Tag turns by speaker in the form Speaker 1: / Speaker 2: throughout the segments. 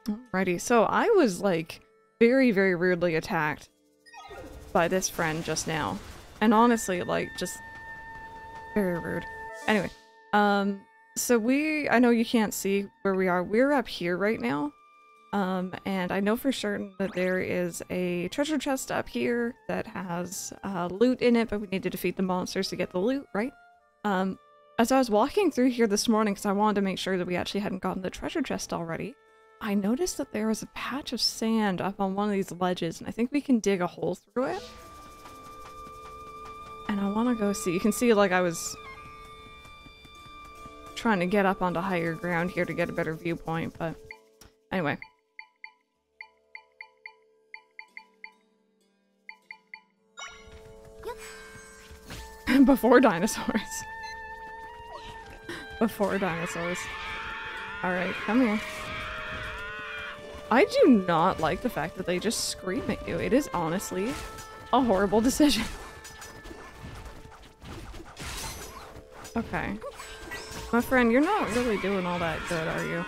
Speaker 1: Alrighty, so I was like very, very rudely attacked by this friend just now. And honestly, like, just very rude. Anyway, so I know you can't see where we are. We're up here right now. And I know for certain that there is a treasure chest up here that has loot in it, but we need to defeat the monsters to get the loot, right? As I was walking through here this morning, because I wanted to make sure that we actually hadn't gotten the treasure chest already, I noticed that there was a patch of sand up on one of these ledges, and I think we can dig a hole through it. And I want to go see. You can see, like, I was trying to get up onto higher ground here to get a better viewpoint, but anyway. Before dinosaurs. Before dinosaurs. Alright, come here. I do not like the fact that they just scream at you. It is honestly a horrible decision. Okay. My friend, you're not really doing all that good, are you?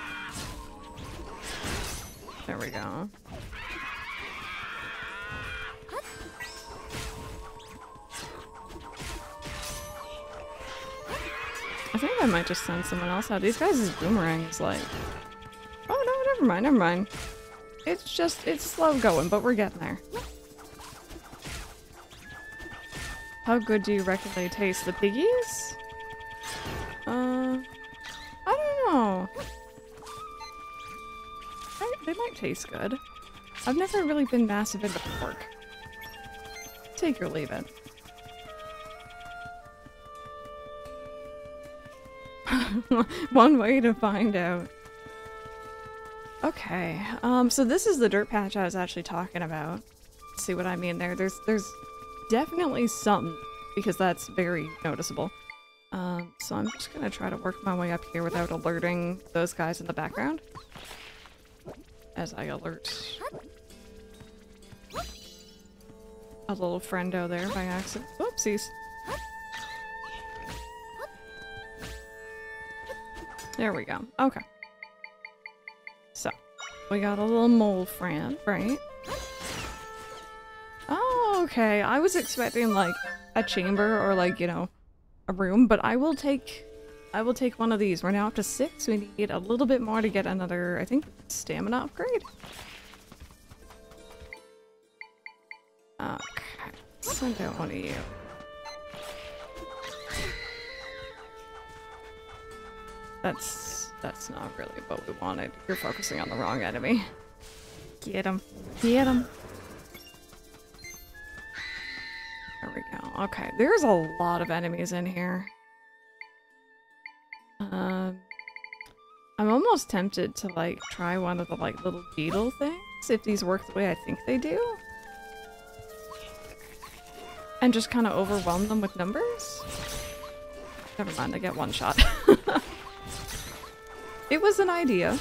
Speaker 1: There we go. I think I might just send someone else out. These guys' boomerangs, like... Oh no, never mind, never mind. It's slow going, but we're getting there. How good do you reckon they taste? The piggies? I don't know. They might taste good. I've never really been massive into pork. Take or leave it. One way to find out. Okay, so this is the dirt patch I was actually talking about. See what I mean there? There's definitely something, because that's very noticeable. So I'm just gonna try to work my way up here without alerting those guys in the background. As I alert a little friendo there by accident. Whoopsies. There we go. Okay. So, we got a little mole friend, right? Oh, okay. I was expecting, like, a chamber or, like, you know, a room, but I will take one of these. We're now up to 6. We need a little bit more to get another, I think, stamina upgrade. Okay. Send out one of you. That's not really what we wanted. You're focusing on the wrong enemy. Get him. Get him. There we go. Okay, there's a lot of enemies in here. I'm almost tempted to, like, try one of the, like, little beetle things, if these work the way I think they do. And just kind of overwhelm them with numbers. Never mind, I get one shot. It was an idea.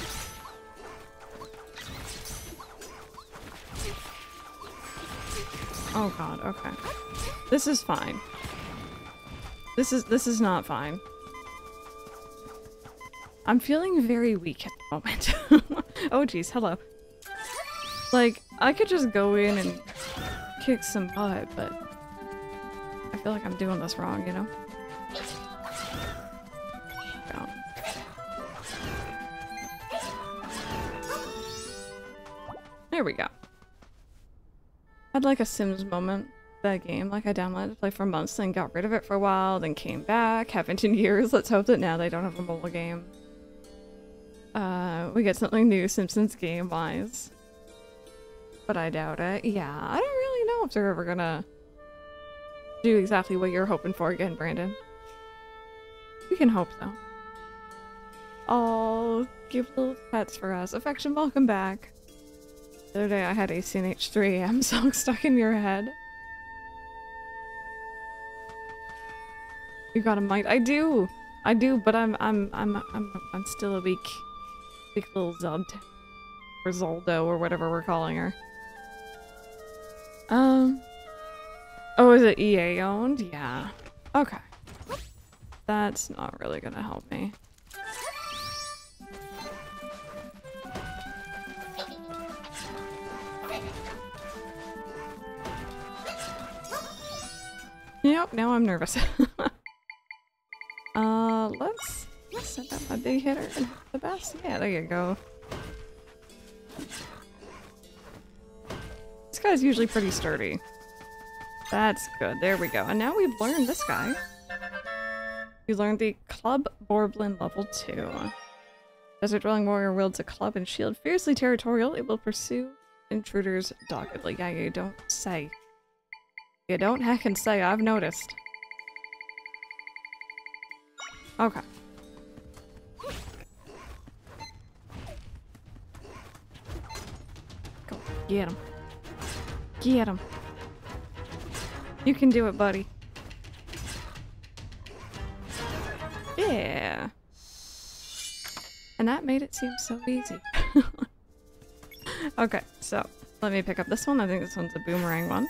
Speaker 1: Oh god, okay. This is fine. This is not fine. I'm feeling very weak at the moment. Oh geez, hello. Like, I could just go in and kick some butt, but I feel like I'm doing this wrong, you know? Go. There we go. Had like a Sims moment, that game. Like I downloaded to play for months, then got rid of it for a while, then came back. Haven't in years. Let's hope that now they don't have a mobile game. We get something new Simpsons game-wise. But I doubt it. Yeah, I don't really know if they're ever gonna do exactly what you're hoping for again, Brandon. We can hope though. Oh, give little pets for us. Affection, welcome back. The other day I had a CNH3AM song stuck in your head. You got a mic? I do, but I'm still a weak little Zeld or Zoldo or whatever we're calling her. Oh, is it EA owned? Yeah. Okay. That's not really gonna help me. Yep, now I'm nervous. Let's send out my big hitter and hope the best. Yeah, there you go. This guy's usually pretty sturdy. That's good. There we go. And now we've learned this guy. You learned the Club Borblin level 2. Desert Dwelling Warrior wields a club and shield. Fiercely territorial, it will pursue intruders doggedly. Yeah, you don't say. You don't heckin' say, I've noticed. Okay. Go, get him. Get him. You can do it, buddy. Yeah. And that made it seem so easy. Okay, so let me pick up this one. I think this one's a boomerang one.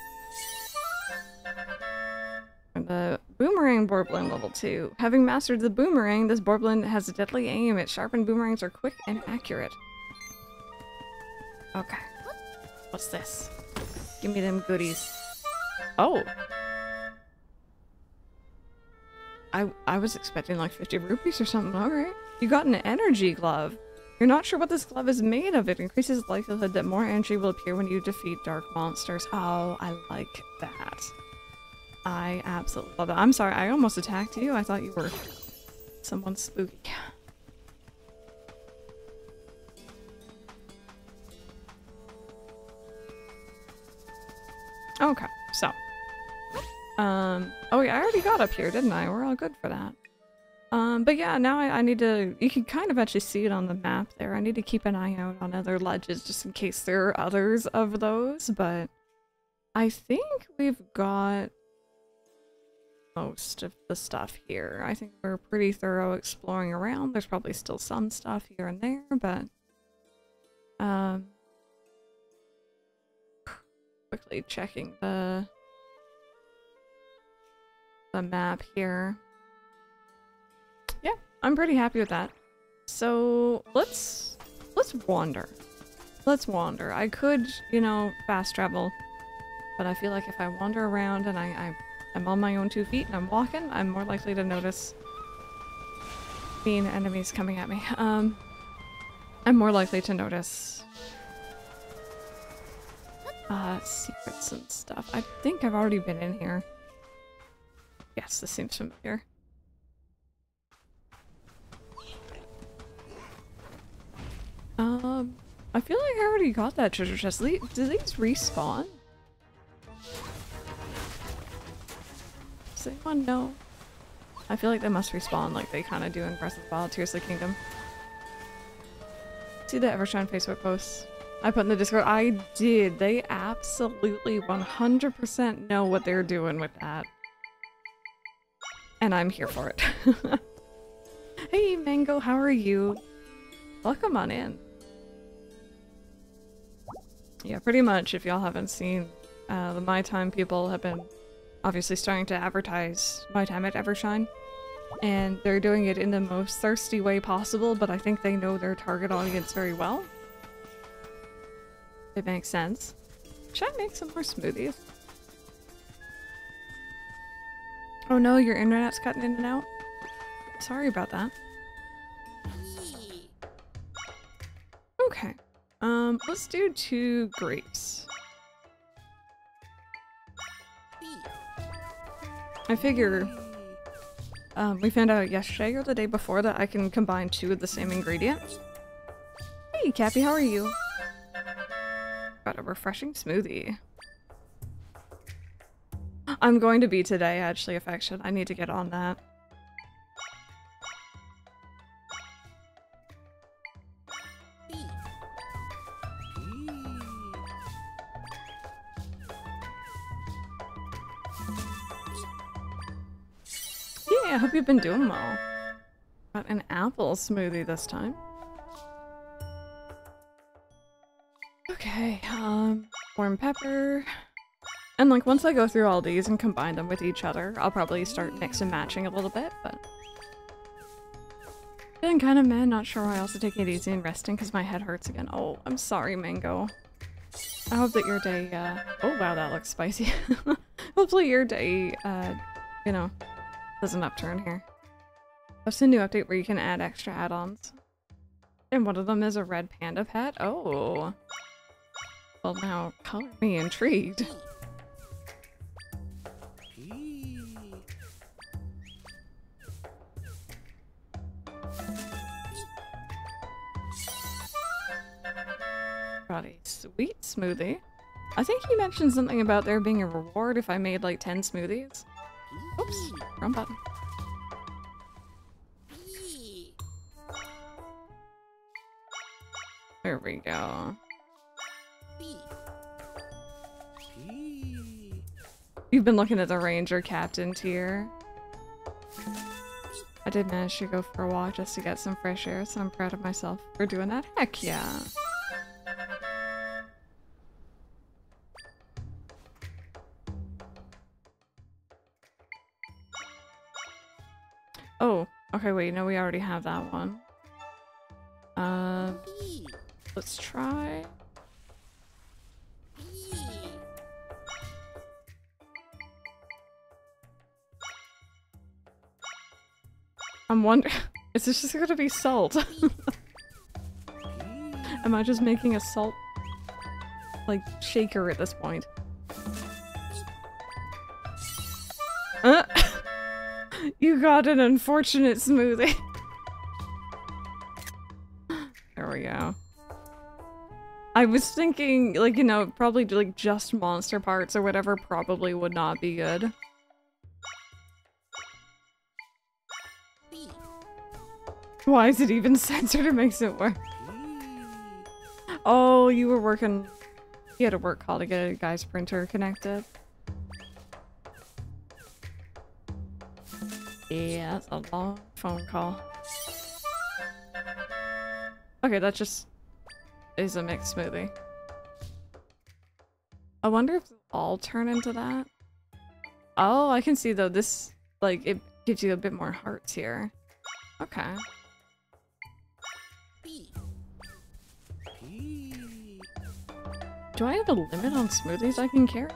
Speaker 1: The Boomerang Borblin level 2. Having mastered the boomerang, this Borblin has a deadly aim. Its sharpened boomerangs are quick and accurate. Okay. What's this? Give me them goodies. Oh! I was expecting like 50 rupees or something. Alright. You got an energy glove. You're not sure what this glove is made of. It increases the likelihood that more energy will appear when you defeat dark monsters. Oh, I like that. I absolutely love that. I'm sorry, I almost attacked you. I thought you were someone spooky. Okay, so. Oh yeah, I already got up here, didn't I? We're all good for that. But yeah, now I need to, you can kind of actually see it on the map there. I need to keep an eye out on other ledges just in case there are others of those, but I think we've got most of the stuff here. I think we're pretty thorough exploring around. There's probably still some stuff here and there, but quickly checking the map here. Yeah, I'm pretty happy with that. So let's wander. Let's wander. I could, you know, fast travel, but I feel like if I wander around and I'm on my own 2 feet and I'm walking, I'm more likely to notice mean enemies coming at me. I'm more likely to notice secrets and stuff. I think I've already been in here. Yes, this seems familiar. I feel like I already got that treasure chest. Do these respawn? Does anyone know? I feel like they must respawn like they kind of do in Breath of the Wild, Tears of the Kingdom. See the Evershine Facebook posts I put in the Discord? I did. They absolutely 100% know what they're doing with that. And I'm here for it. Hey Mango, how are you? Welcome on in. Yeah, pretty much if y'all haven't seen, the My Time people have been obviously starting to advertise My Time at Evershine. And they're doing it in the most thirsty way possible, but I think they know their target audience very well. It makes sense. Should I make some more smoothies? Oh no, your internet's cutting in and out? Sorry about that. Okay. Let's do 2 grapes. I figure we found out yesterday or the day before that I can combine 2 of the same ingredient. Hey Cappy, how are you? Got a refreshing smoothie. I'm going to be today, actually, Affection. I need to get on that. Yeah, I hope you've been doing well. Got an apple smoothie this time. Okay, corn pepper. And like once I go through all these and combine them with each other, I'll probably start mix and matching a little bit, but feeling kind of mad, not sure why. Also taking it easy and resting because my head hurts again. Oh, I'm sorry, Mango. I hope that your day, oh wow, that looks spicy. Hopefully your day, you know, doesn't upturn here. That's a new update where you can add extra add-ons. And one of them is a red panda pet. Oh. Well, now color me intrigued. Got a sweet smoothie. I think you mentioned something about there being a reward if I made like 10 smoothies. Oops, wrong button. There we go. You've been looking at the Ranger Captain tier. I did manage to go for a walk just to get some fresh air, so I'm proud of myself for doing that. Heck yeah! Oh, okay, wait, no, we already have that one. Let's try. I'm wondering, is this just gonna be salt? Am I just making a salt, like, shaker at this point? You got an unfortunate smoothie. There we go. I was thinking, like, you know, probably like just monster parts or whatever probably would not be good. Why is it even censored? It makes it work. Oh, you were working... You had a work call to get a guy's printer connected. Yeah, that's a long phone call. Okay, that just is a mixed smoothie. I wonder if they'll all turn into that. Oh, I can see though, this, like, it gives you a bit more hearts here. Okay. Do I have a limit on smoothies I can carry?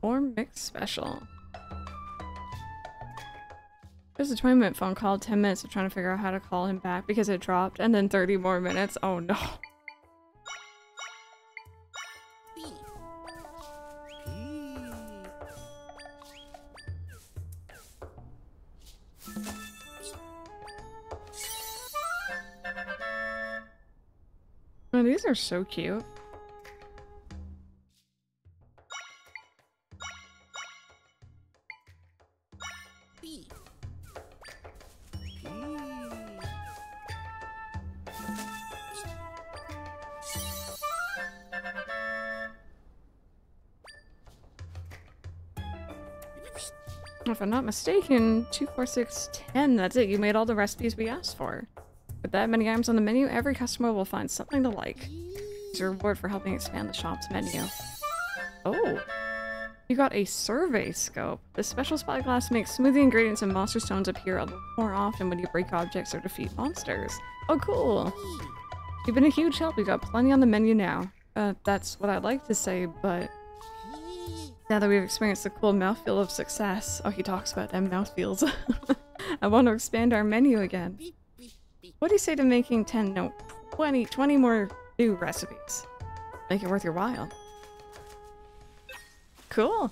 Speaker 1: Or mixed special. There's a 20-minute phone call, 10 minutes of trying to figure out how to call him back because it dropped, and then 30 more minutes. Oh no. Oh, these are so cute. If I'm not mistaken, 2, 4, 6, 10, that's it. You made all the recipes we asked for. With that many items on the menu, every customer will find something to like. It's a reward for helping expand the shop's menu. Oh! You got a survey scope. This special spyglass makes smoothie ingredients and monster stones appear a little more often when you break objects or defeat monsters. Oh, cool! You've been a huge help. We've got plenty on the menu now. That's what I'd like to say, but... now that we've experienced the cool mouthfeel of success... Oh, he talks about them mouthfeels. I want to expand our menu again. What do you say to making 10, no, 20 more new recipes? Make it worth your while. Cool.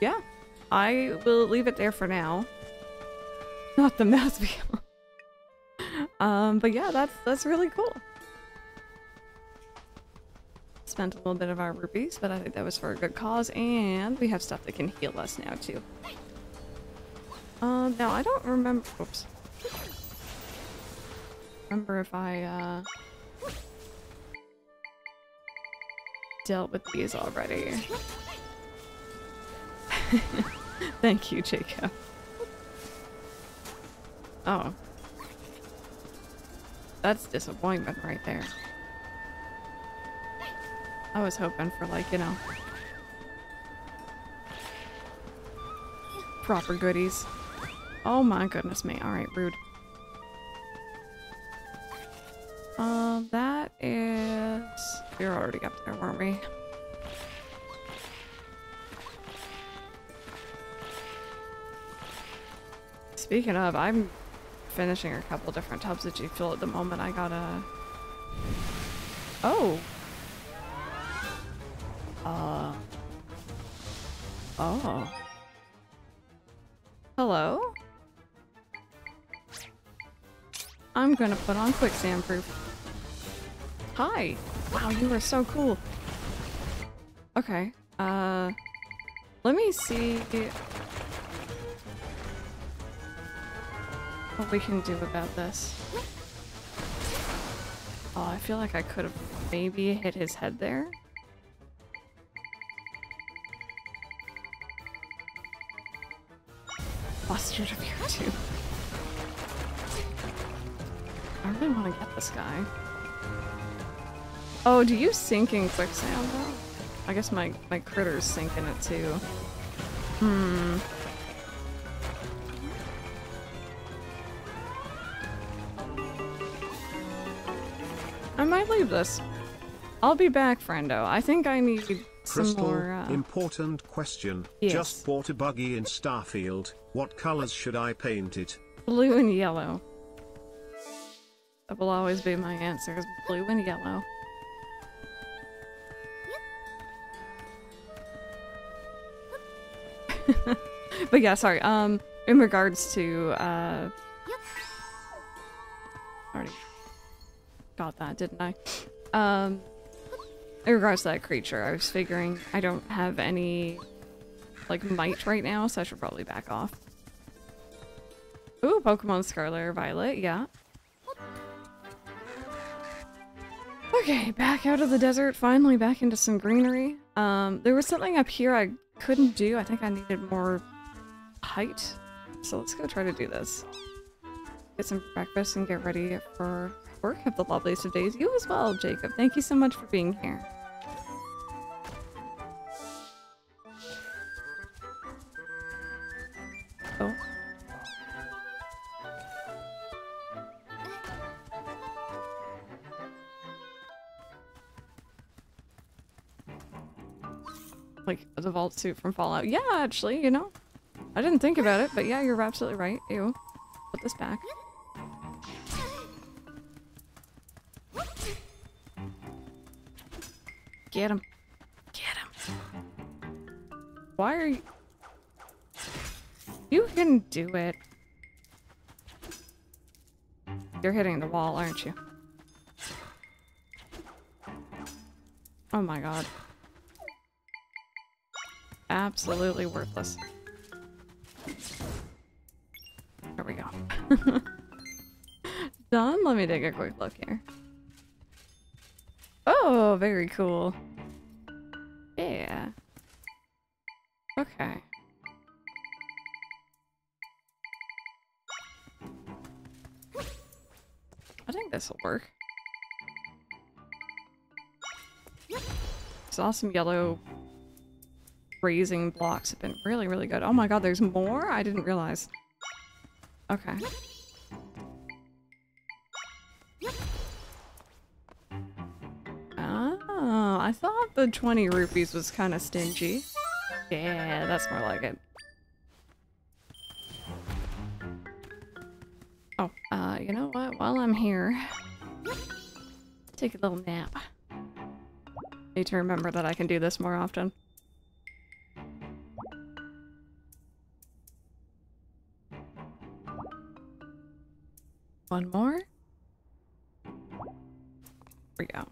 Speaker 1: Yeah. I will leave it there for now. Not the mouthfeel. But yeah, that's really cool. Spent a little bit of our rupees, but I think that was for a good cause, and we have stuff that can heal us now too. Now I don't remember. Oops. Remember if I dealt with these already. Thank you, Jacob. Oh. That's disappointment right there. I was hoping for, like, you know, proper goodies. Oh my goodness me. Alright, rude. That is... we were already up there, weren't we? Speaking of, I'm finishing a couple different tubs of G Fuel at the moment. I gotta... Oh! Oh. Hello? I'm gonna put on quicksand proof. Hi! Wow, you are so cool. Okay, let me see what we can do about this. Oh, I feel like I could have maybe hit his head there. Busted of you too. I really want to get this guy. Oh, do you sink in quicksand though? I guess my critters sink in it too. Hmm. I might leave this. I'll be back, friendo. I think I need some
Speaker 2: Crystal,
Speaker 1: more,
Speaker 2: important question.
Speaker 1: Yes.
Speaker 2: Just bought a buggy in Starfield. What colors should I paint it?
Speaker 1: blue and yellow. That will always be my answer, is blue and yellow. But yeah, sorry, in regards to, already got that, didn't I? In regards to that creature, I was figuring I don't have any, like, might right now, so I should probably back off. Ooh, Pokemon Scarlet or Violet, yeah. Okay, back out of the desert, finally back into some greenery. There was something up here I couldn't do. I think I needed more height. So let's go try to do this. Get some breakfast and get ready for work. Have the loveliest of days. You as well, Jacob. Thank you so much for being here. Oh. Like the vault suit from Fallout. Yeah, actually, you know. I didn't think about it, but yeah, you're absolutely right. Ew. Put this back. Get him. Get him. Why are you... You can do it. You're hitting the wall, aren't you? Oh my god. Absolutely worthless. There we go. Done? Let me take a quick look here. Oh, very cool. Yeah. Okay. I think this will work. These awesome yellow raising blocks have been really, really good. Oh my god, there's more? I didn't realize. Okay. Oh, I thought the 20 rupees was kind of stingy. Yeah, that's more like it. Oh, you know what? While I'm here, take a little nap. Need to remember that I can do this more often. One more. Here we go.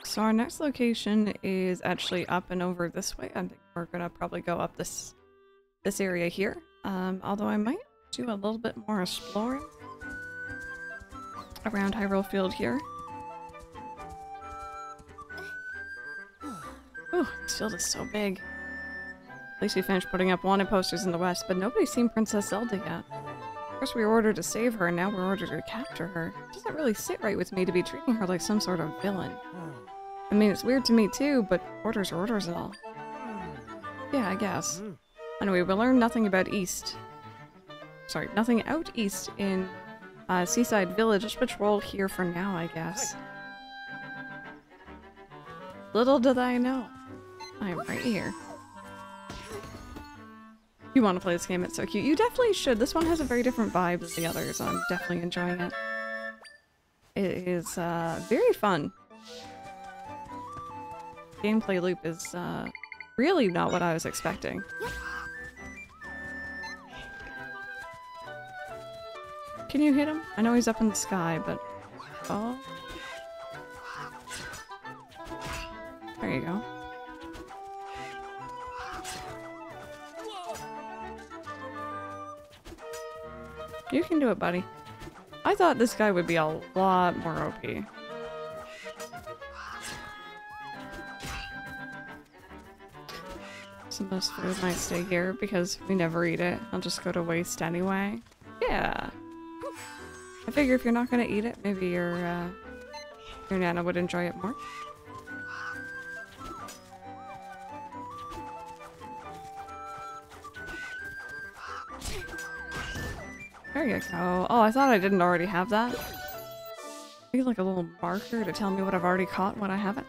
Speaker 1: So our next location is actually up and over this way. I think we're gonna probably go up this area here. Although I might do a little bit more exploring around Hyrule Field here. Oh, this field is so big. At least we finished putting up wanted posters in the west, but nobody's seen Princess Zelda yet. First we were ordered to save her, and now we're ordered to capture her. It doesn't really sit right with me to be treating her like some sort of villain. I mean, it's weird to me too, but orders are orders and all. Yeah, I guess. Anyway, we learned nothing about nothing out east in Seaside Village. Just patrol here for now, I guess. Little did I know. I'm right here. You want to play this game, it's so cute. You definitely should. This one has a very different vibe than the others. I'm definitely enjoying it. It is very fun. Gameplay loop is really not what I was expecting. Can you hit him? I know he's up in the sky, but... Oh. There you go. You can do it, buddy. I thought this guy would be a lot more OP. So most food might stay here because we never eat it. I'll just go to waste anyway. Yeah. I figure if you're not gonna eat it, maybe your Nana would enjoy it more. There you go. Oh, I thought I didn't already have that. Maybe like a little marker to tell me what I've already caught and what I haven't.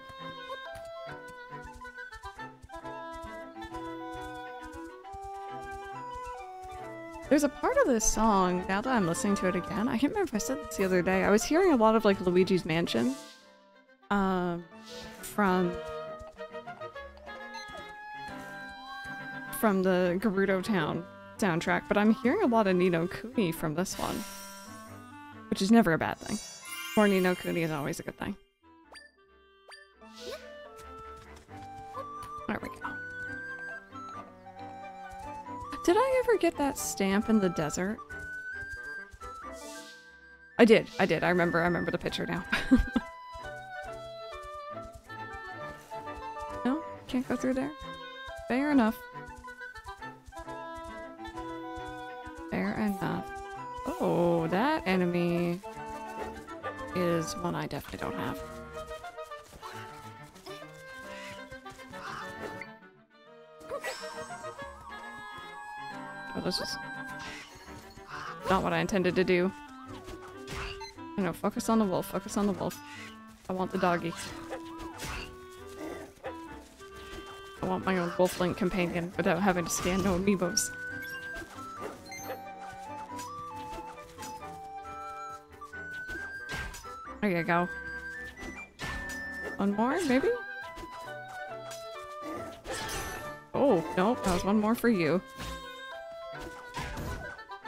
Speaker 1: There's a part of this song, now that I'm listening to it again, I can't remember if I said this the other day, I was hearing a lot of like Luigi's Mansion from the Gerudo Town soundtrack, but I'm hearing a lot of Ni no Kuni from this one, which is never a bad thing. More Ni no Kuni is always a good thing. There we go. Did I ever get that stamp in the desert? I did. I remember the picture now. No? Can't go through there? Fair enough. Fair enough. Oh, that enemy is one I definitely don't have. Oh, this is not what I intended to do. No, focus on the wolf, focus on the wolf. I want the doggy. I want my own wolf-link companion without having to scan no amiibos. There you go. One more, maybe? Oh, nope, that was one more for you.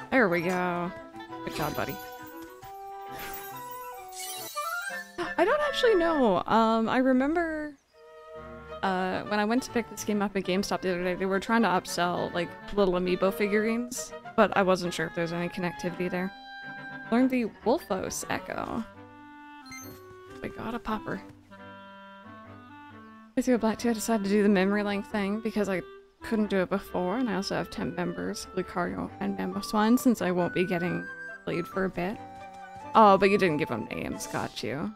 Speaker 1: There we go. Good job, buddy. I don't actually know. I remember when I went to pick this game up at GameStop the other day, they were trying to upsell like little amiibo figurines, but I wasn't sure if there's any connectivity there. Learned the Wolfos Echo. We got a popper. With your Black 2, I decided to do the memory link thing because I couldn't do it before, and I also have temp members, Lucario and Mamoswine, since I won't be getting played for a bit. Oh, but you didn't give them names, got you.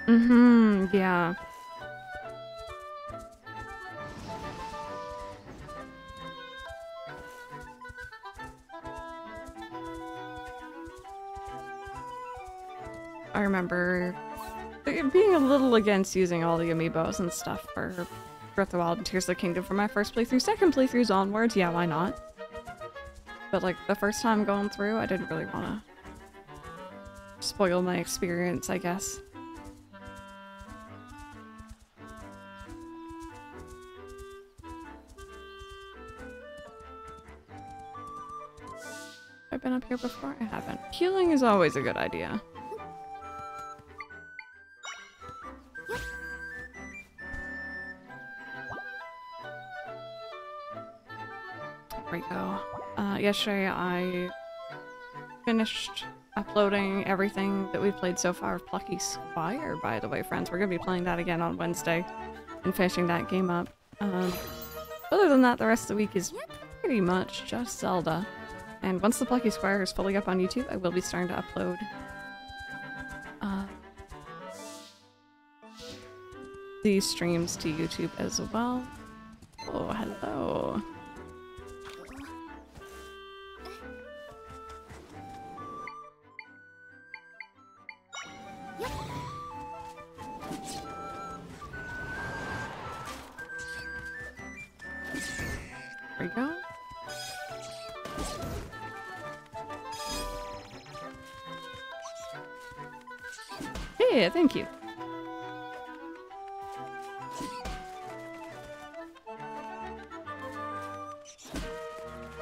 Speaker 1: Mm-hmm, yeah. I remember being a little against using all the amiibos and stuff for Breath of the Wild and Tears of the Kingdom for my first playthrough. Second playthroughs onwards, yeah, why not? But like the first time going through, I didn't really want to spoil my experience, I guess. I've been up here before? I haven't. Healing is always a good idea. There we go. Yesterday I finished uploading everything that we've played so far of Plucky Squire, by the way, friends. We're gonna be playing that again on Wednesday and finishing that game up. Other than that, the rest of the week is pretty much just Zelda. And once the Plucky Squire is fully up on YouTube, I will be starting to upload these streams to YouTube as well. Oh, hello. we go. Yeah, thank you.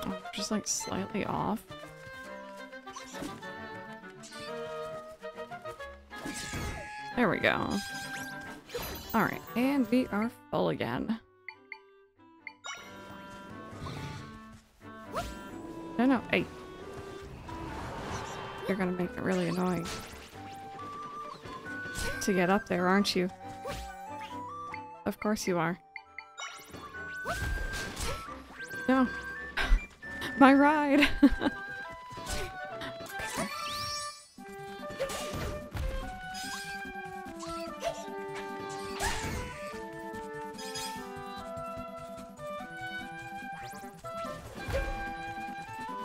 Speaker 1: Oh, just like slightly off. There we go. Alright, and we are full again. No, no, hey. You're gonna make it really annoying to get up there, aren't you? Of course you are. No. My ride!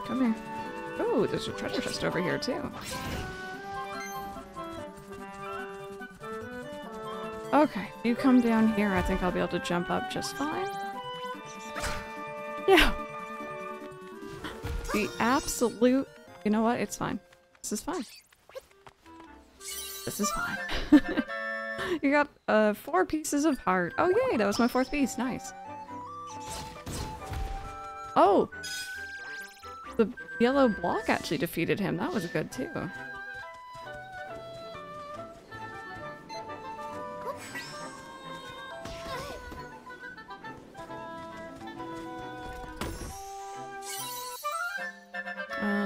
Speaker 1: Come here. Oh, there's a treasure chest over here too. Okay, you come down here, I think I'll be able to jump up just fine. Yeah! The absolute... You know what? It's fine. This is fine. This is fine. You got 4 pieces of heart. Oh yay, that was my 4th piece. Nice. Oh! The yellow block actually defeated him. That was good too.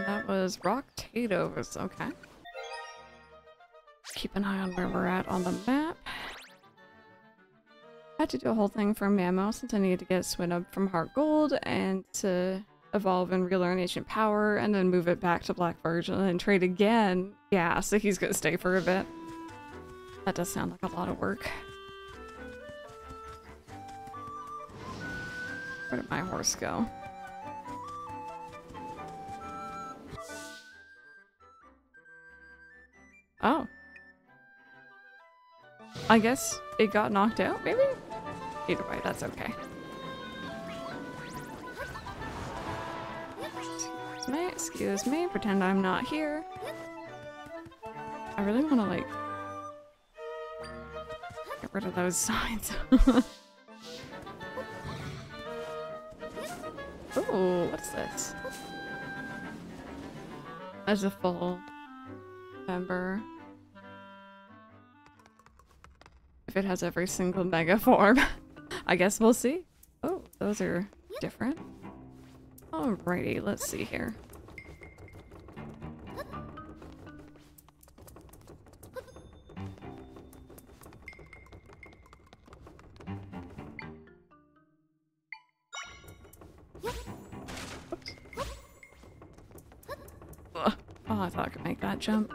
Speaker 1: That was rock potatoes. Okay. Keep an eye on where we're at on the map. I had to do a whole thing for Mamo since I needed to get Swin up from Heart Gold and to evolve and relearn Ancient Power and then move it back to Black Virgin and then trade again. Yeah, so he's gonna stay for a bit. That does sound like a lot of work. Where did my horse go? Oh. I guess it got knocked out, maybe? Either way, that's okay. Excuse me, pretend I'm not here. I really want to, like, get rid of those signs. Ooh, what's this? There's a full member. If it has every single mega form. I guess we'll see. Oh, those are different. Alrighty, let's see here. Oops. Ugh. Oh, I thought I could make that jump.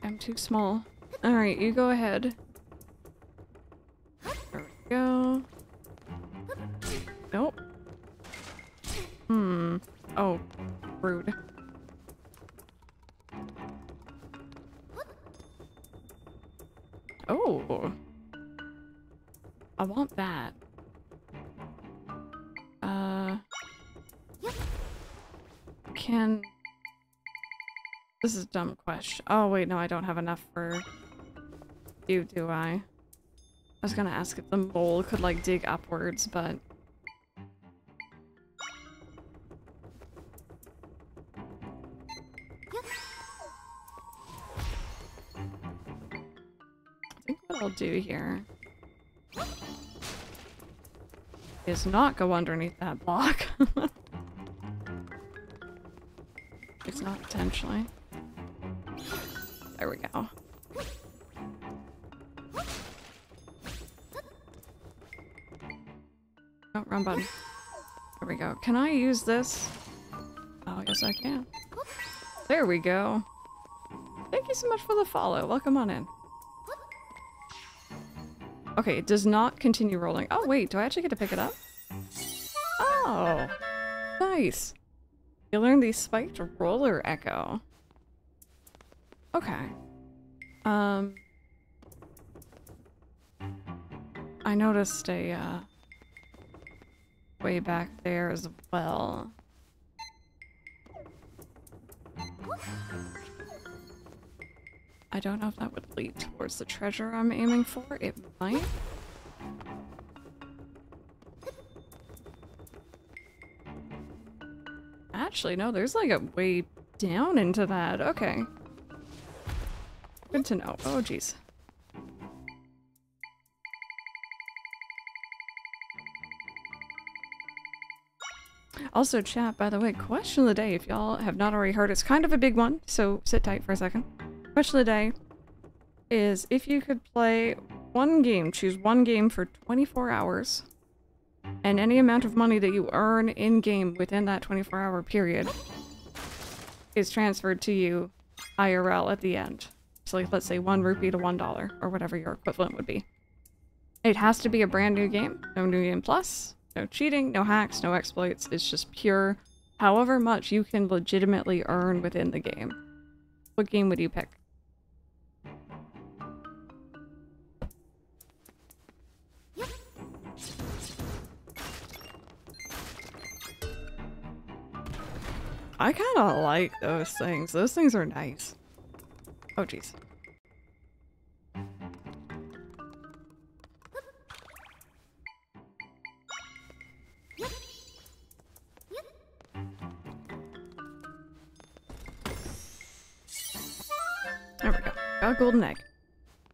Speaker 1: I'm too small. Alright, you go ahead. There we go. Nope. Oh, rude. Oh. I want that. Can... This is a dumb question. Oh wait, no, I don't have enough for you, do I? I was gonna ask if the mole could, like, dig upwards, but... I think what I'll do here is not go underneath that block. It's not potentially. There we go. Oh, wrong button. There we go. Can I use this? Oh, yes I can. There we go. Thank you so much for the follow. Welcome on in. Okay, it does not continue rolling. Oh, wait. Do I actually get to pick it up? Oh. Nice. You learned the spiked roller echo. Okay. I noticed a, way back there as well. I don't know if that would lead towards the treasure I'm aiming for. It might. Actually, no, there's like a way down into that. Okay. Good to know. Oh, jeez. Also, chat, by the way, question of the day, if y'all have not already heard, it's kind of a big one, so sit tight for a second. Question of the day is if you could play one game, choose one game for 24 hours, and any amount of money that you earn in-game within that 24-hour period is transferred to you IRL at the end. So like, let's say 1 rupee to $1, or whatever your equivalent would be. It has to be a brand new game, no New Game Plus. No cheating, no hacks, no exploits. It's just pure however much you can legitimately earn within the game. What game would you pick? I kind of like those things. Those things are nice. Oh, jeez. There we go. Got a golden egg.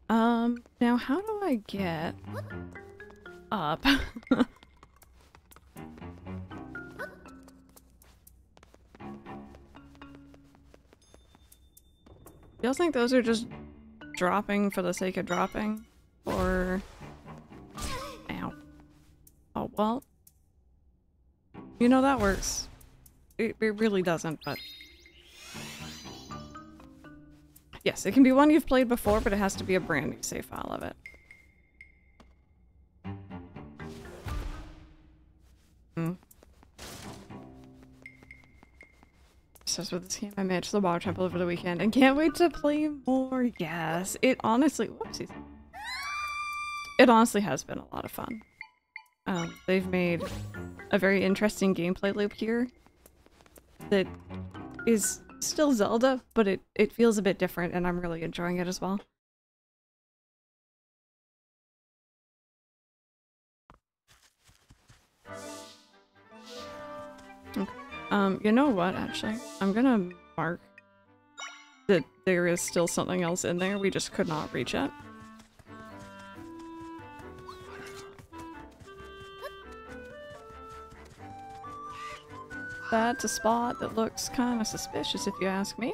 Speaker 1: Now how do I get up? Y'all think those are just dropping for the sake of dropping? Or... Ow. Oh, well. You know, that works. It really doesn't, but... Yes, it can be one you've played before, but it has to be a brand new save file of it. Starts with this game I made to the water temple over the weekend and can't wait to play more. Yes, it honestly, whoopsies. It honestly has been a lot of fun. They've made a very interesting gameplay loop here that is still Zelda, but it feels a bit different and I'm really enjoying it as well. Okay. You know what, actually? I'm gonna mark that there is still something else in there, we just could not reach it. That's a spot that looks kind of suspicious if you ask me.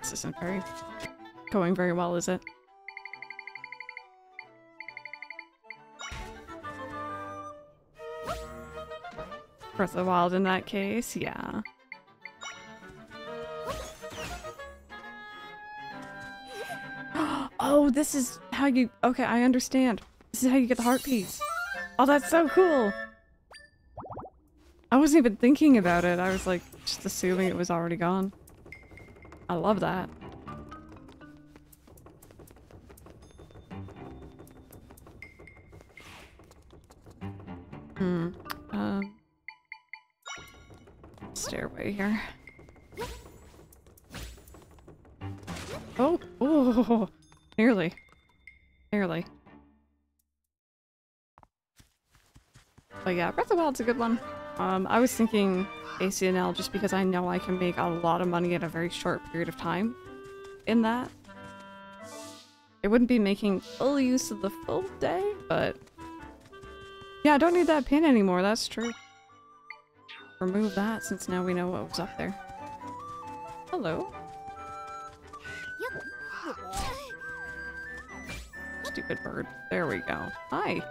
Speaker 1: This isn't going very well, is it? Breath of the Wild in that case, yeah. Oh, this is how you... Okay, I understand. This is how you get the heart piece. Oh, that's so cool! I wasn't even thinking about it. I was like, just assuming it was already gone. I love that. Stairway here. Oh, oh, nearly. Nearly. But yeah, Breath of the Wild's a good one. I was thinking ACNL just because I know I can make a lot of money in a very short period of time in that. It wouldn't be making full use of the full day, but yeah, I don't need that pin anymore, that's true. Remove that since now we know what was up there. Hello. Stupid bird. There we go. Hi.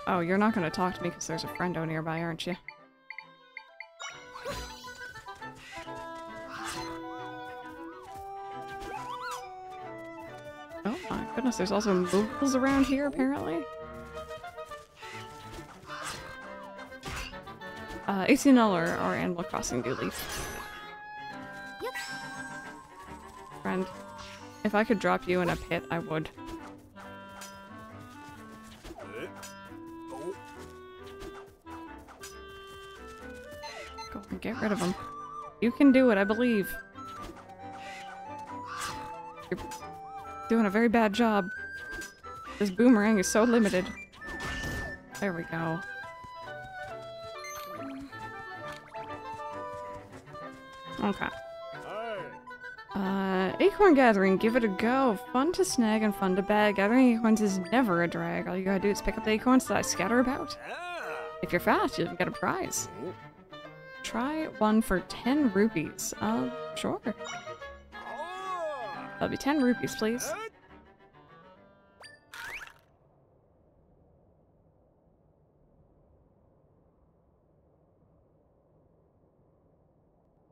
Speaker 1: Oh, you're not gonna talk to me because there's a friendo nearby, aren't you? Oh my goodness, there's also movables around here, apparently. ACNL or Animal Crossing Dooley. Friend, if I could drop you in a pit, I would. Go and get rid of him. You can do it, I believe. You're doing a very bad job. This boomerang is so limited. There we go. Okay. Acorn gathering, give it a go. Fun to snag and fun to bag. Gathering acorns is never a drag. All you gotta do is pick up the acorns that I scatter about. If you're fast, you'll get a prize. Try one for 10 rupees. Sure. That'll be 10 rupees, please.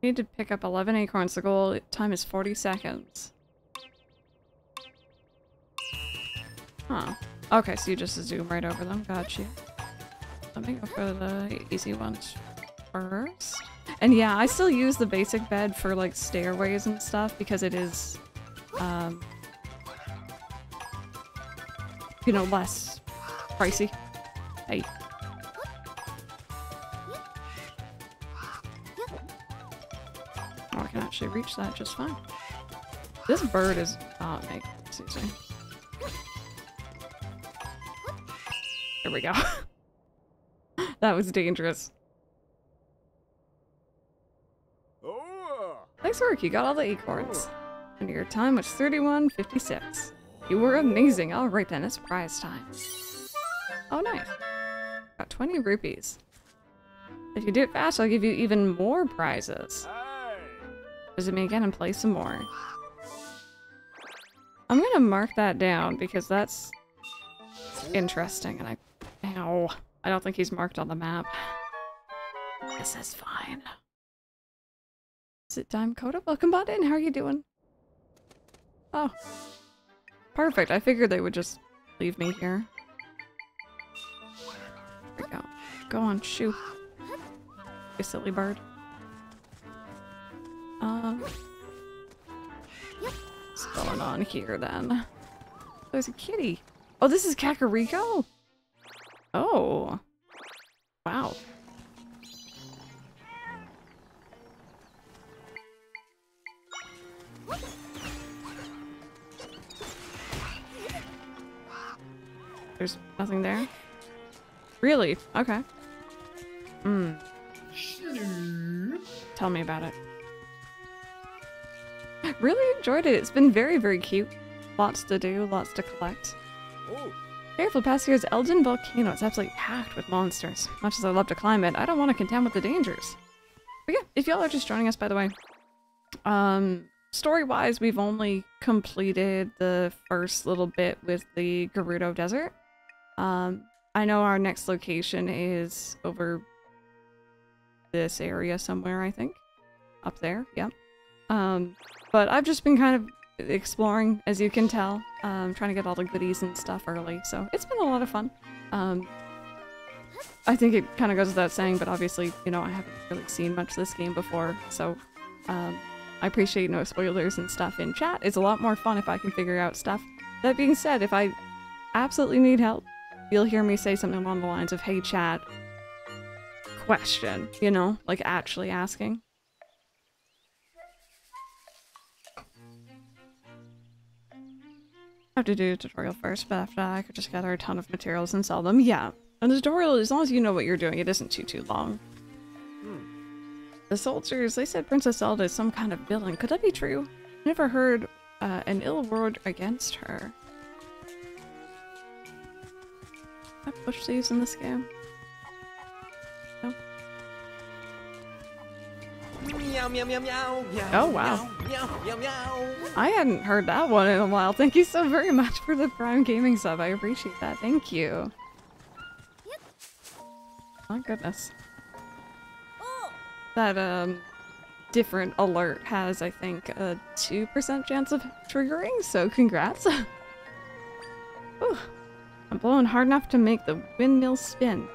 Speaker 1: Need to pick up 11 acorns. The goal time is 40 seconds. Huh. Okay, so you just zoom right over them. Got you. Let me go for the easy ones first. And yeah, I still use the basic bed for like stairways and stuff because it is, you know, less pricey. Hey. Oh, I can actually reach that just fine. This bird is not making it easy. There we go. That was dangerous. Nice work, you got all the acorns. And your time was 31:56. You were amazing. Alright then, it's prize time. Oh, nice. Got 20 rupees. If you do it fast, I'll give you even more prizes. Visit me again and play some more. I'm gonna mark that down because that's interesting and ow. I don't think he's marked on the map. This is fine. Is it time, Coda? Welcome on in. How are you doing? Oh. Perfect. I figured they would just leave me here. There we go. Go on, shoot. You silly bird. What's going on here then? There's a kitty. Oh, this is Kakariko? Oh. Wow. There's nothing there? Really? Okay. Tell me about it. Really enjoyed it. It's been very, very cute. Lots to do, lots to collect. Careful, past here's Elden Volcano. It's absolutely packed with monsters. Much as I love to climb it, I don't want to contend with the dangers. But yeah, if y'all are just joining us, by the way, story-wise, we've only completed the first little bit with the Gerudo Desert. I know our next location is over this area somewhere, I think. Up there, yep. But I've just been kind of exploring, as you can tell, trying to get all the goodies and stuff early, so it's been a lot of fun. I think it kind of goes without saying, but obviously, you know, I haven't really seen much of this game before, so I appreciate no spoilers and stuff in chat. It's a lot more fun if I can figure out stuff. That being said, if I absolutely need help, you'll hear me say something along the lines of, hey chat, question, you know, like actually asking. I have to do a tutorial first, but after that I could just gather a ton of materials and sell them. Yeah, and the tutorial, as long as you know what you're doing, it isn't too long. The soldiers, they said Princess Zelda is some kind of villain. Could that be true? Never heard an ill word against her. Can I push these in this game? No.
Speaker 3: Meow, meow, meow, meow, meow,
Speaker 1: Oh wow.
Speaker 3: meow, meow, meow.
Speaker 1: I hadn't heard that one in a while. Thank you so very much for the Prime Gaming sub. I appreciate that. Thank you. My goodness. That different alert has, I think, a 2% chance of triggering, so congrats. Ooh, I'm blowing hard enough to make the windmill spin.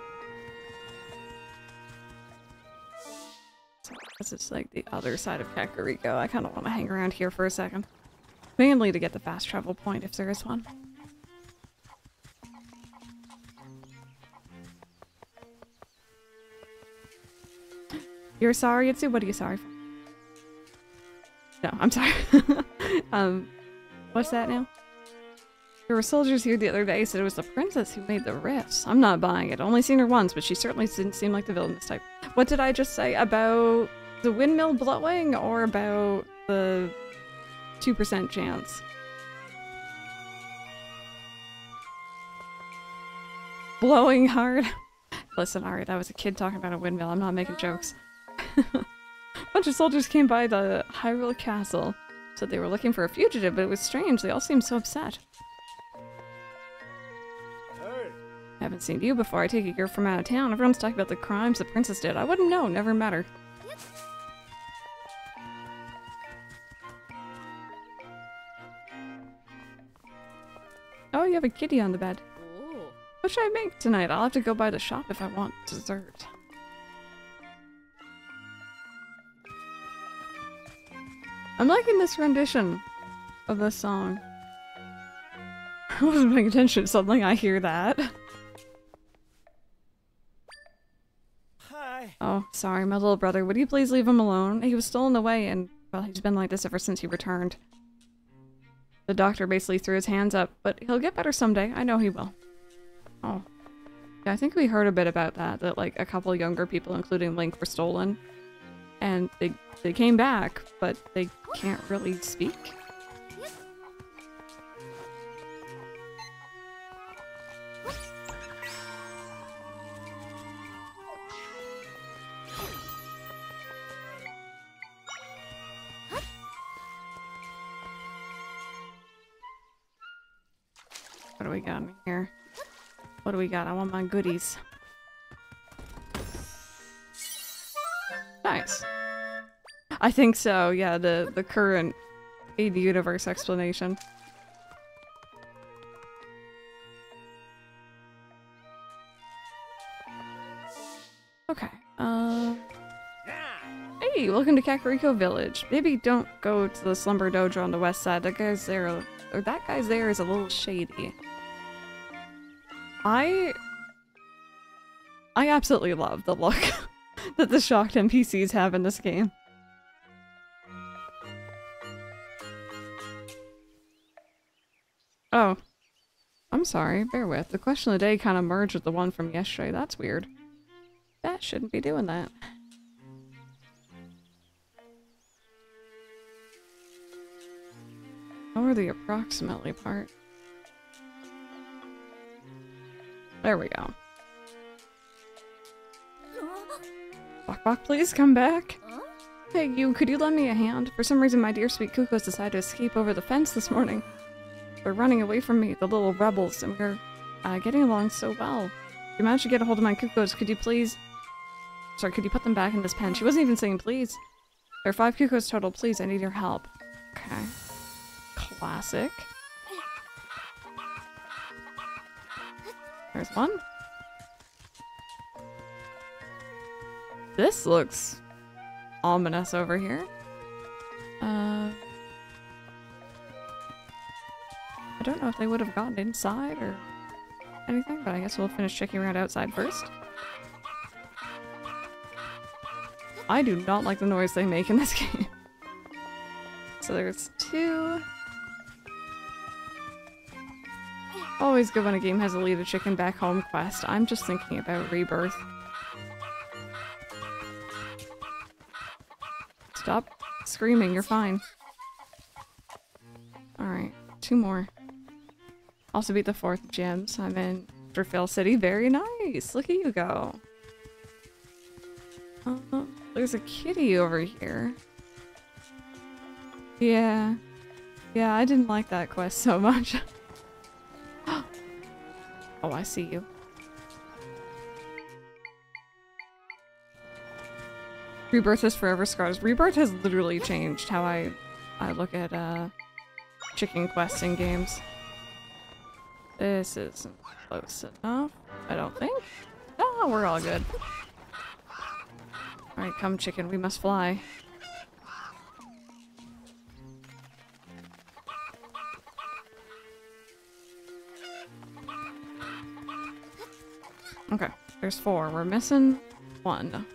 Speaker 1: This is like the other side of Kakariko. I kind of want to hang around here for a second. Mainly to get the fast travel point if there is one. You're sorry, Itsu? What are you sorry for? No, I'm sorry. What's that now? There were soldiers here the other day, said it was the princess who made the rifts. I'm not buying it. Only seen her once, but she certainly didn't seem like the villainous type. What did I just say about the windmill blowing or about the 2% chance? Blowing hard? Listen, alright, I was a kid talking about a windmill. I'm not making jokes. A bunch of soldiers came by the Hyrule castle. Said they were looking for a fugitive, but it was strange. They all seemed so upset. I haven't seen you before. I take it you're from out of town. Everyone's talking about the crimes the princess did. I wouldn't know. Never met her. Oh, you have a kitty on the bed. What should I make tonight? I'll have to go by the shop if I want dessert. I'm liking this rendition of this song. I wasn't paying attention. Suddenly I hear that.
Speaker 3: Hi.
Speaker 1: Oh, sorry, my little brother. Would you please leave him alone? He was stolen away and, well, he's been like this ever since he returned. The doctor basically threw his hands up, but he'll get better someday. I know he will. Oh. Yeah, I think we heard a bit about that like a couple younger people, including Link, were stolen. And they came back, but they can't really speak. What do we got in here? What do we got? I want my goodies. Nice. I think so, yeah, the current AD Universe explanation. Okay, hey, welcome to Kakariko Village. Maybe don't go to the Slumber Dojo on the west side. That guy's there, or that guy's there is a little shady. I absolutely love the look that the shocked NPCs have in this game. Oh. I'm sorry, bear with. The question of the day kind of merged with the one from yesterday. That's weird. That shouldn't be doing that. Or the approximately part. There we go. Bok Bok, please come back. Hey, you, could you lend me a hand? For some reason, my dear sweet Kukos decided to escape over the fence this morning. They're running away from me, the little rebels, and we're getting along so well. If you managed to get a hold of my Kukos, could you please... Sorry, could you put them back in this pen? She wasn't even saying please. There are 5 Kukos total, please, I need your help. Okay. Classic. There's one. This looks ominous over here. I don't know if they would have gotten inside or anything, but I guess we'll finish checking around outside first. I do not like the noise they make in this game. So there's 2. Always good when a game has a lead a chicken back home quest. I'm just thinking about Rebirth. Stop screaming, you're fine. Alright, 2 more. Also beat the 4th gym, so I'm in Driftveil City. Very nice! Look at you go. There's a kitty over here. Yeah. Yeah, I didn't like that quest so much. Oh, I see you. Rebirth is forever scars. Rebirth has literally changed how I look at chicken quests in games. This isn't close enough, I don't think. Oh, we're all good. Alright, come chicken, we must fly. Okay, there's 4. We're missing 1.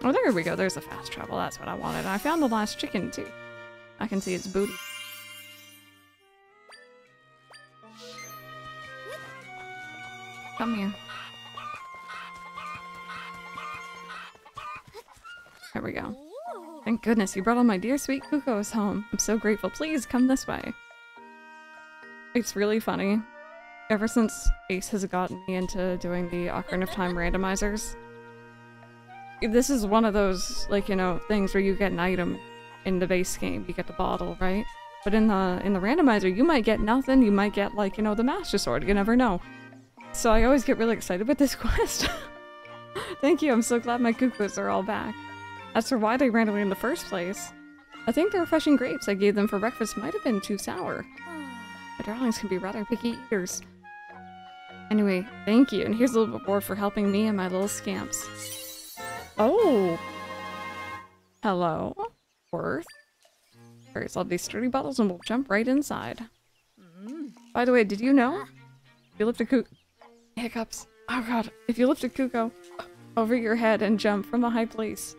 Speaker 1: Oh, there we go. There's a fast travel. That's what I wanted. I found the last chicken, too. I can see its booty. Come here. There we go. Thank goodness you brought all my dear sweet cuckoos home. I'm so grateful. Please come this way. It's really funny. Ever since Ace has gotten me into doing the Ocarina of Time randomizers, this is one of those, like, you know, things where you get an item in the base game. You get the bottle, right? But in the randomizer, you might get nothing. You might get, like, you know, the Master Sword. You never know. So I always get really excited with this quest. Thank you. I'm so glad my cuckoos are all back. As for why they ran away in the first place, I think the refreshing grapes I gave them for breakfast might have been too sour. My darlings can be rather picky eaters. Anyway, thank you, and here's a little reward for helping me and my little scamps. Oh! Hello. Worth. Alright, so I'll have these sturdy bottles and we'll jump right inside. By the way, did you know? If you lift a hiccups. Oh god. If you lift a cuckoo over your head and jump from a high place,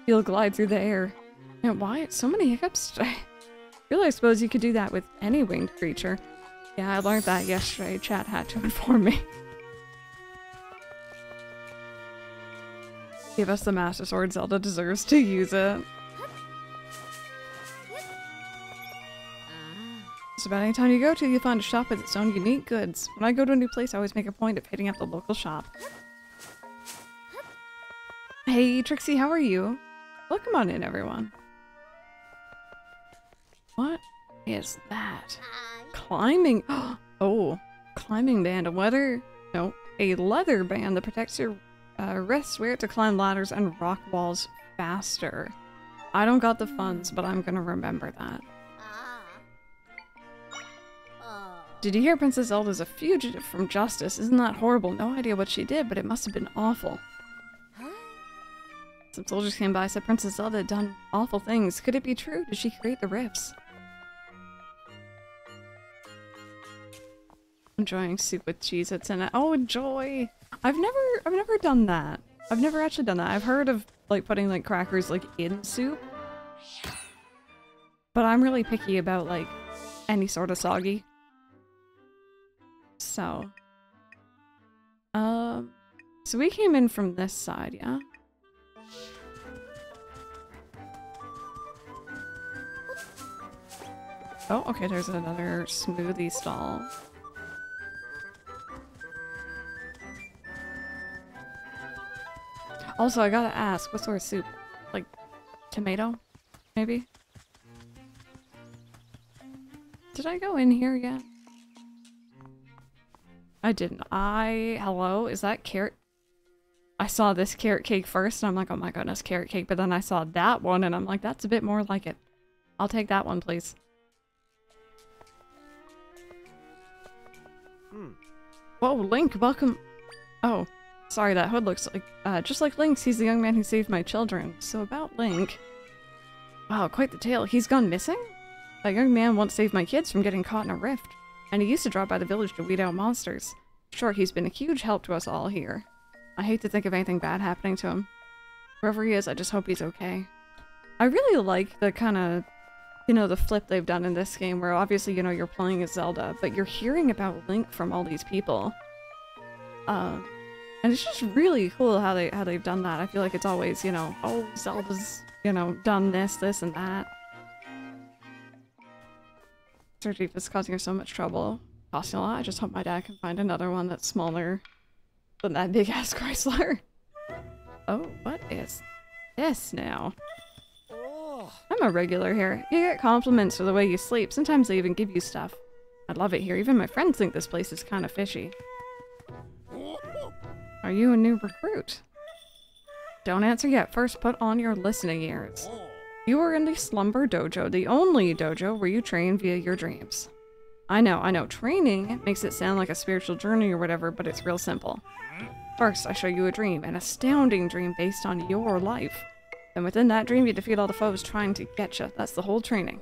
Speaker 1: you'll glide through the air. And why? So many hiccups today. Really, I suppose you could do that with any winged creature. Yeah, I learned that yesterday. Chat had to inform me. Give us the Master Sword. Zelda deserves to use it. Just about any time you go to, you'll find a shop with its own unique goods. When I go to a new place, I always make a point of hitting up the local shop. Hey, Trixie, how are you? Welcome on in, everyone. What is that? Climbing. Oh, climbing band. A leather band that protects your wrists. Wear it to climb ladders and rock walls faster. I don't got the funds, but I'm gonna remember that. Did you hear Princess Zelda's a fugitive from justice? Isn't that horrible? No idea what she did, but it must have been awful. Some soldiers came by, said Princess Zelda had done awful things. Could it be true? Did she create the rifts? Enjoying soup with Cheez-Its in it. Oh, enjoy! I've never done that. I've never actually done that. I've heard of, like, putting, like, crackers, like, in soup. But I'm really picky about, like, any sort of soggy. So. So we came in from this side, yeah? Oh, okay, there's another smoothie stall. Also, I gotta ask, what sort of soup? Like, tomato? Maybe? Did I go in here yet? I didn't. Hello? Is that carrot? I saw this carrot cake first, and I'm like, oh my goodness, carrot cake. But then I saw that one, and I'm like, that's a bit more like it. I'll take that one, please. Whoa, Link, welcome. Oh, sorry, that hood looks like, just like Link's, he's the young man who saved my children. So about Link. Wow, quite the tale. He's gone missing? That young man once saved my kids from getting caught in a rift. And he used to drop by the village to weed out monsters. Sure, he's been a huge help to us all here. I hate to think of anything bad happening to him. Wherever he is, I just hope he's okay. I really like the kind of, you know, the flip they've done in this game where obviously, you know, you're playing as Zelda, but you're hearing about Link from all these people. And it's just really cool how they've done that. I feel like it's always, you know, oh, Zelda's, you know, done this, this, and that. Sergeant is causing her so much trouble. Costing a lot. I just hope my dad can find another one that's smaller than that big-ass Chrysler. Oh, what is this now? I'm a regular here. You get compliments for the way you sleep. Sometimes they even give you stuff. I love it here. Even my friends think this place is kind of fishy. Are you a new recruit? Don't answer yet. First, put on your listening ears. You are in the Slumber Dojo, the only dojo where you train via your dreams. I know. Training makes it sound like a spiritual journey or whatever, but it's real simple. First, I show you a dream, an astounding dream based on your life. Then within that dream, you defeat all the foes trying to get you. That's the whole training.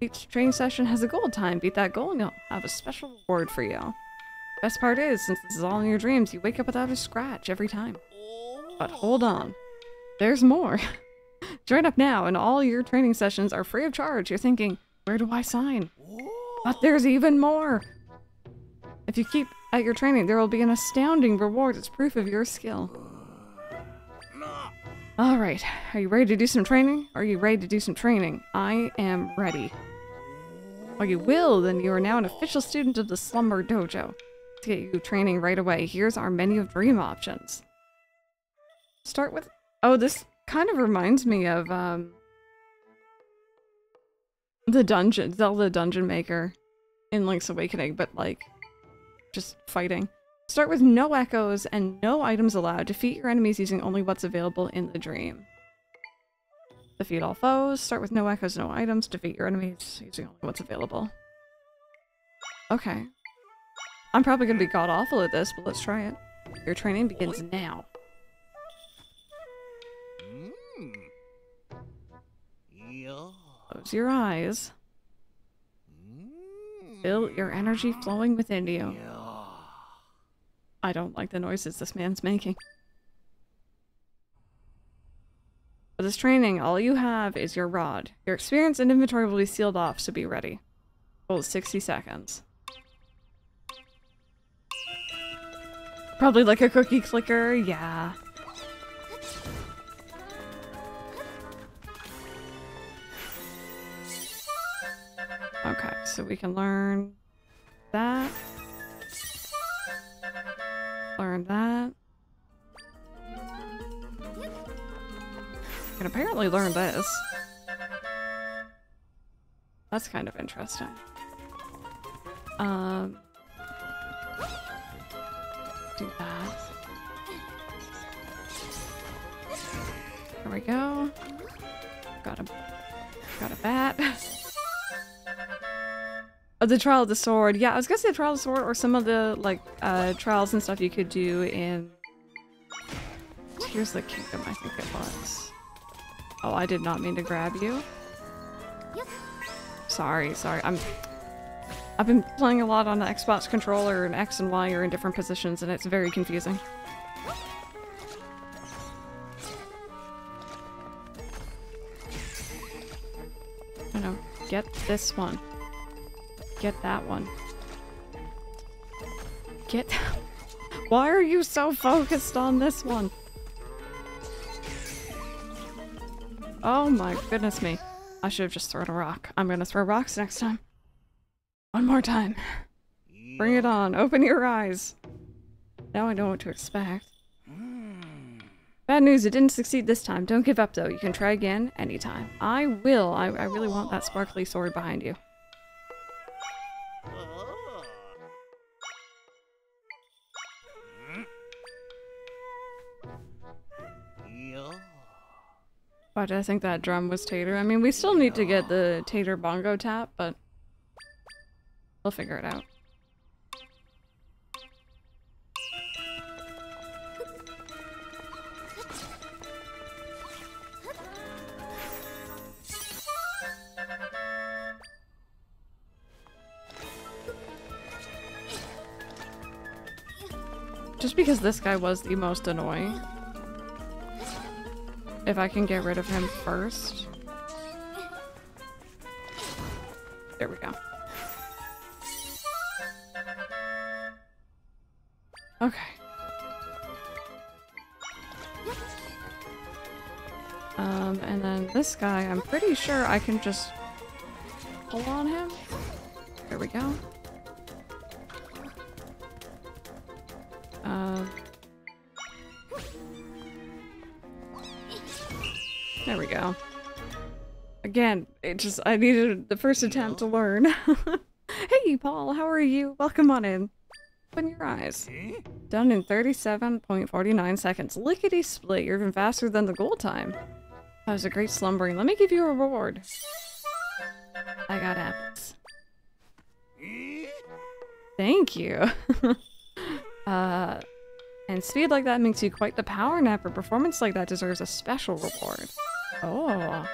Speaker 1: Each training session has a goal time. Beat that goal and you'll have a special reward for you. Best part is, since this is all in your dreams, you wake up without a scratch every time. But hold on. There's more. Join up now and all your training sessions are free of charge. You're thinking, where do I sign? But there's even more! If you keep at your training, there will be an astounding reward as proof of your skill. Alright, are you ready to do some training? Are you ready to do some training? I am ready. Oh, you will? Then you are now an official student of the Slumber Dojo. To get you training right away, here's our menu of dream options. Start with... Oh, this kind of reminds me of, the dungeon, Zelda Dungeon Maker in Link's Awakening, but like, just fighting. Start with no echoes and no items allowed. Defeat your enemies using only what's available in the dream. Defeat all foes. Start with no echoes, no items. Defeat your enemies using only what's available. Okay. I'm probably gonna be god-awful at this, but let's try it. Your training begins now. Close your eyes. Feel your energy flowing within you. I don't like the noises this man's making. For this training, all you have is your rod. Your experience and inventory will be sealed off, so be ready. Hold 60 seconds. Probably like a cookie clicker, yeah. Okay, so we can learn that. Learn that. We can apparently learn this. That's kind of interesting. Do that. There we go. Got a bat. Oh, the Trial of the Sword. Yeah, I was gonna say the Trial of the Sword or some of the, like, trials and stuff you could do in... Here's the Kingdom, I think it was. Oh, I did not mean to grab you. Sorry. I've been playing a lot on the Xbox controller, and X and Y are in different positions, and it's very confusing. I know. Get this one. Get that one. Get... Why are you so focused on this one? Oh my goodness me. I should have just thrown a rock. I'm gonna throw rocks next time. One more time. Bring it on. Open your eyes. Now I know what to expect. Bad news, it didn't succeed this time. Don't give up though. You can try again anytime. I will. I really want that sparkly sword behind you. Why did I think that drum was Tater? I mean, we still need to get the Tater bongo tap, but we'll figure it out. Just because this guy was the most annoying. If I can get rid of him first. There we go. Okay. And then this guy, I'm pretty sure I can just pull on him. There we go. There we go. Again, I needed the first attempt to learn. Hey, Paul, how are you? Welcome on in. Open your eyes. Done in 37.49 seconds. Lickety split, you're even faster than the goal time. That was a great slumbering. Let me give you a reward. I got apples. Thank you. And speed like that makes you quite the power nap, but performance like that deserves a special reward. Oh.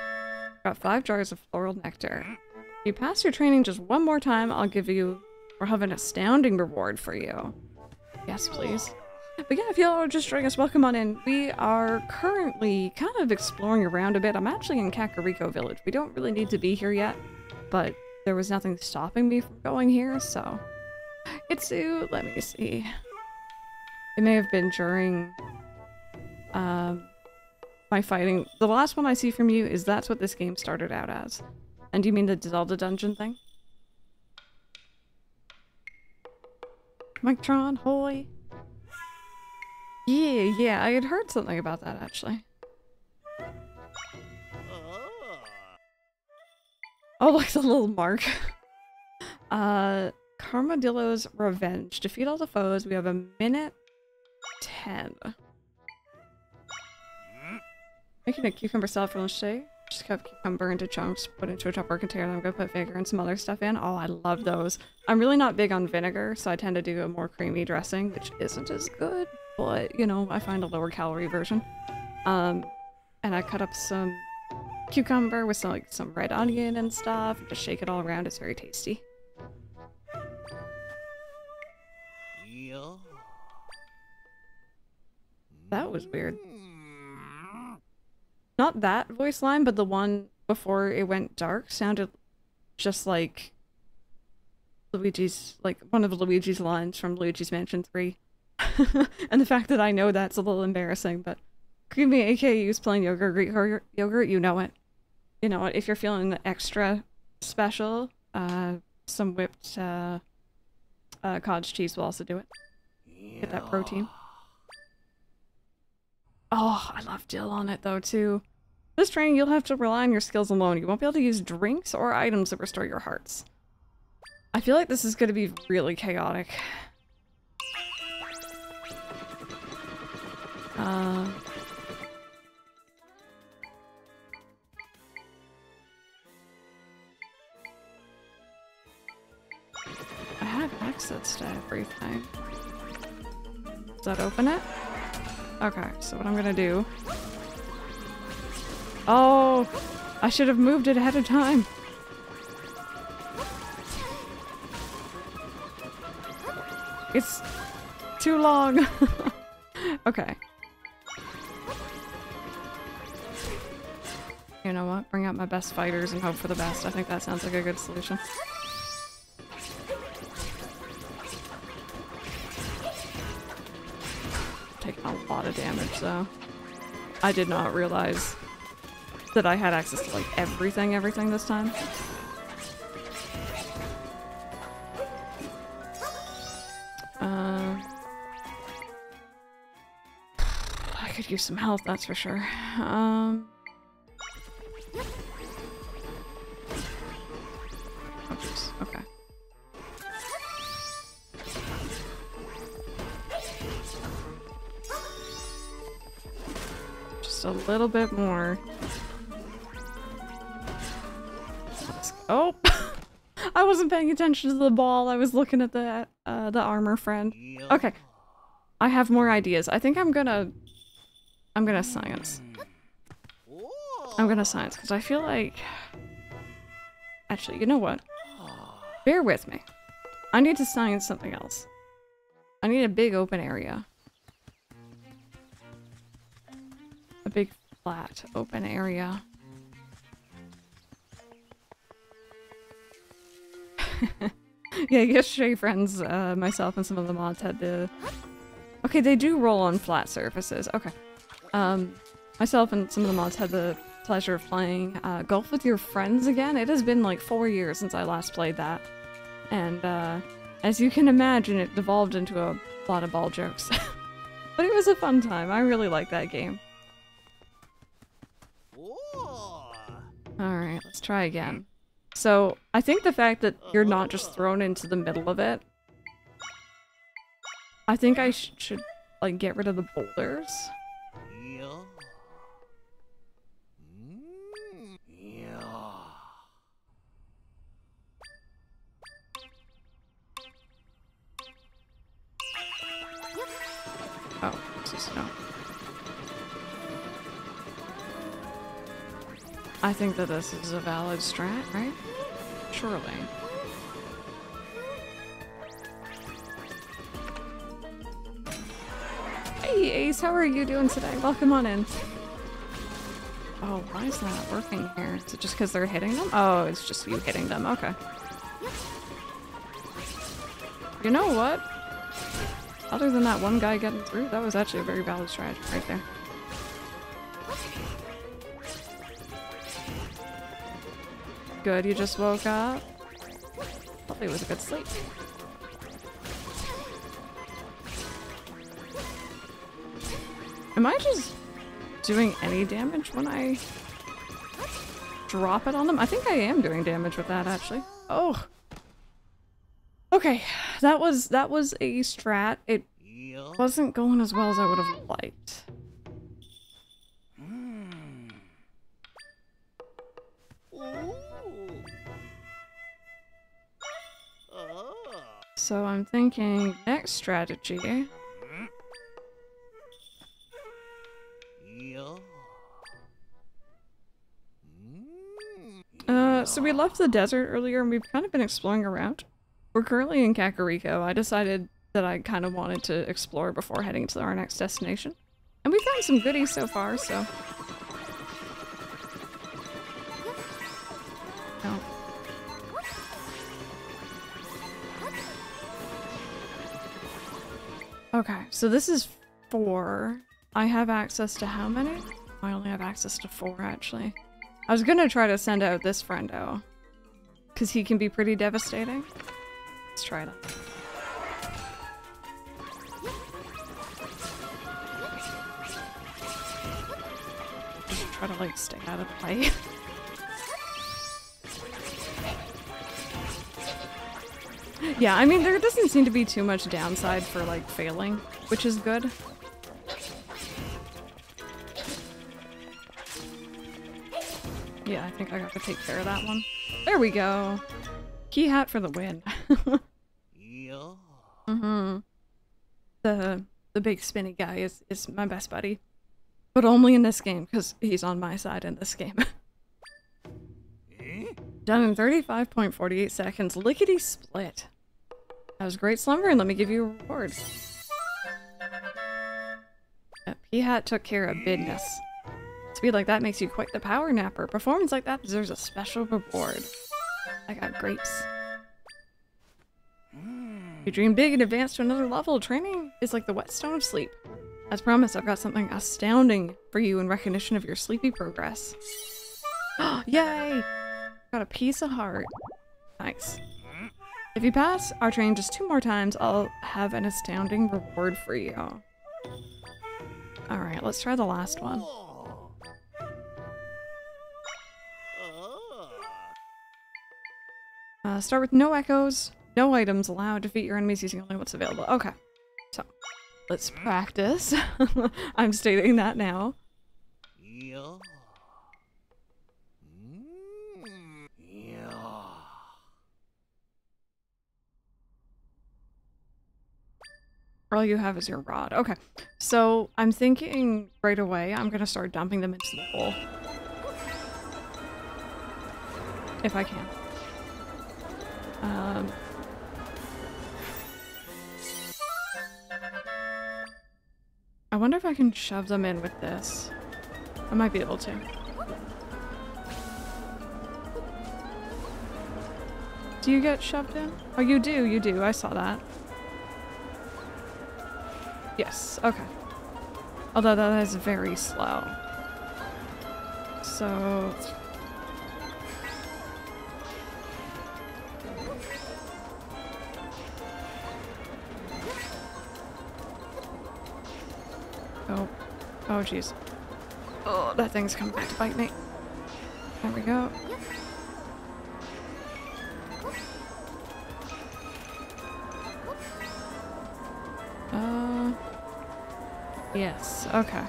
Speaker 1: Got 5 jars of floral nectar. If you pass your training just one more time, I'll have an astounding reward for you. Yes, please. But yeah, if y'all are just joining us, welcome on in. We are currently kind of exploring around a bit. I'm actually in Kakariko Village. We don't really need to be here yet, but there was nothing stopping me from going here, so... let me see. It may have been during my fighting. The last one I see from you is that's what this game started out as. And do you mean the Zelda dungeon thing? Mictron, hoy. Yeah, I had heard something about that actually. Oh, like the little mark. Carmadillo's Revenge. Defeat all the foes. We have a minute 10. Making a cucumber salad for lunch today. Just cut cucumber into chunks, put into a chopper container, then I'm gonna put vinegar and some other stuff in. Oh, I love those. I'm really not big on vinegar, so I tend to do a more creamy dressing, which isn't as good, but, you know, I find a lower calorie version. And I cut up some cucumber with some red onion and stuff, just shake it all around. It's very tasty. That was weird. Not that voice line, but the one before it went dark sounded just like Luigi's, like one of Luigi's lines from Luigi's Mansion 3. And the fact that I know that's a little embarrassing, but Creamy AKU's playing yogurt, you know it. You know it. If you're feeling extra special, some whipped cottage cheese will also do it. Get that protein. Oh, I love dill on it though too. This training you'll have to rely on your skills alone. You won't be able to use drinks or items that restore your hearts. I feel like this is going to be really chaotic. I have access to everything. Does that open it? Okay, so what I'm gonna do... Oh! I should have moved it ahead of time! It's too long! Okay. You know what? Bring out my best fighters and hope for the best. I think that sounds like a good solution. Taking a lot of damage though. I did not realize that I had access to like everything this time. I could use some health, that's for sure. Oh, jeez. Okay. Just a little bit more. Oh! I wasn't paying attention to the ball. I was looking at the armor friend. Okay. I have more ideas. I think I'm gonna science. I'm gonna science, because I feel like... Actually, you know what? Bear with me. I need to science something else. I need a big open area. A big flat open area. Yeah, yesterday friends, myself and some of the mods had the... Okay, they do roll on flat surfaces. Okay. Myself and some of the mods had the pleasure of playing Golf with Your Friends again. It has been like 4 years since I last played that. And as you can imagine, it devolved into a lot of ball jokes. But it was a fun time. I really like that game. Alright, let's try again. So, I think the fact that you're not just thrown into the middle of it, I think I should, like, get rid of the boulders. I think that this is a valid strat, right? Surely. Hey Ace, how are you doing today? Welcome on in. Oh, why is that not working here? Is it just because they're hitting them? Oh, it's just you hitting them. Okay. You know what? Other than that one guy getting through, that was actually a very valid strategy right there. Good, you just woke up. Hopefully it was a good sleep. Am I just doing any damage when I drop it on them? I think I am doing damage with that, actually. Oh! Okay, that was a strat. It wasn't going as well as I would have liked. So I'm thinking next strategy. So we left the desert earlier and we've kind of been exploring around. We're currently in Kakariko. I decided that I kind of wanted to explore before heading to our next destination. And we found some goodies so far, so... Oh. Okay, so this is 4. I have access to how many? I only have access to 4, actually. I was gonna try to send out this friendo, because he can be pretty devastating. Let's try that. Just try to, like, stay out of the way. Yeah, I mean, there doesn't seem to be too much downside for, like, failing, which is good. Yeah, I think I got to take care of that one. There we go! Key hat for the win. Mm-hmm. The big spinny guy is my best buddy. But only in this game, because he's on my side in this game. Done in 35.48 seconds. Lickety split. That was great slumber, and let me give you a reward. P-Hat took care of business. Speed like that makes you quite the power napper. Performance like that deserves a special reward. I got grapes. You dream big and advance to another level. Training is like the whetstone of sleep. As promised, I've got something astounding for you in recognition of your sleepy progress. Yay! Got a piece of heart. Nice. If you pass our training just 2 more times, I'll have an astounding reward for you. Alright, let's try the last one. Start with no echoes, no items allowed, defeat your enemies using only what's available. Okay, so let's practice. I'm stating that now. All you have is your rod. Okay, so I'm thinking right away I'm gonna start dumping them into the hole. If I can. I wonder if I can shove them in with this. I might be able to. Do you get shoved in? Oh, you do, you do. I saw that. Yes, okay. Although that is very slow. So... Oh. Oh, jeez. Oh, that thing's coming back to bite me. There we go. Yes, okay.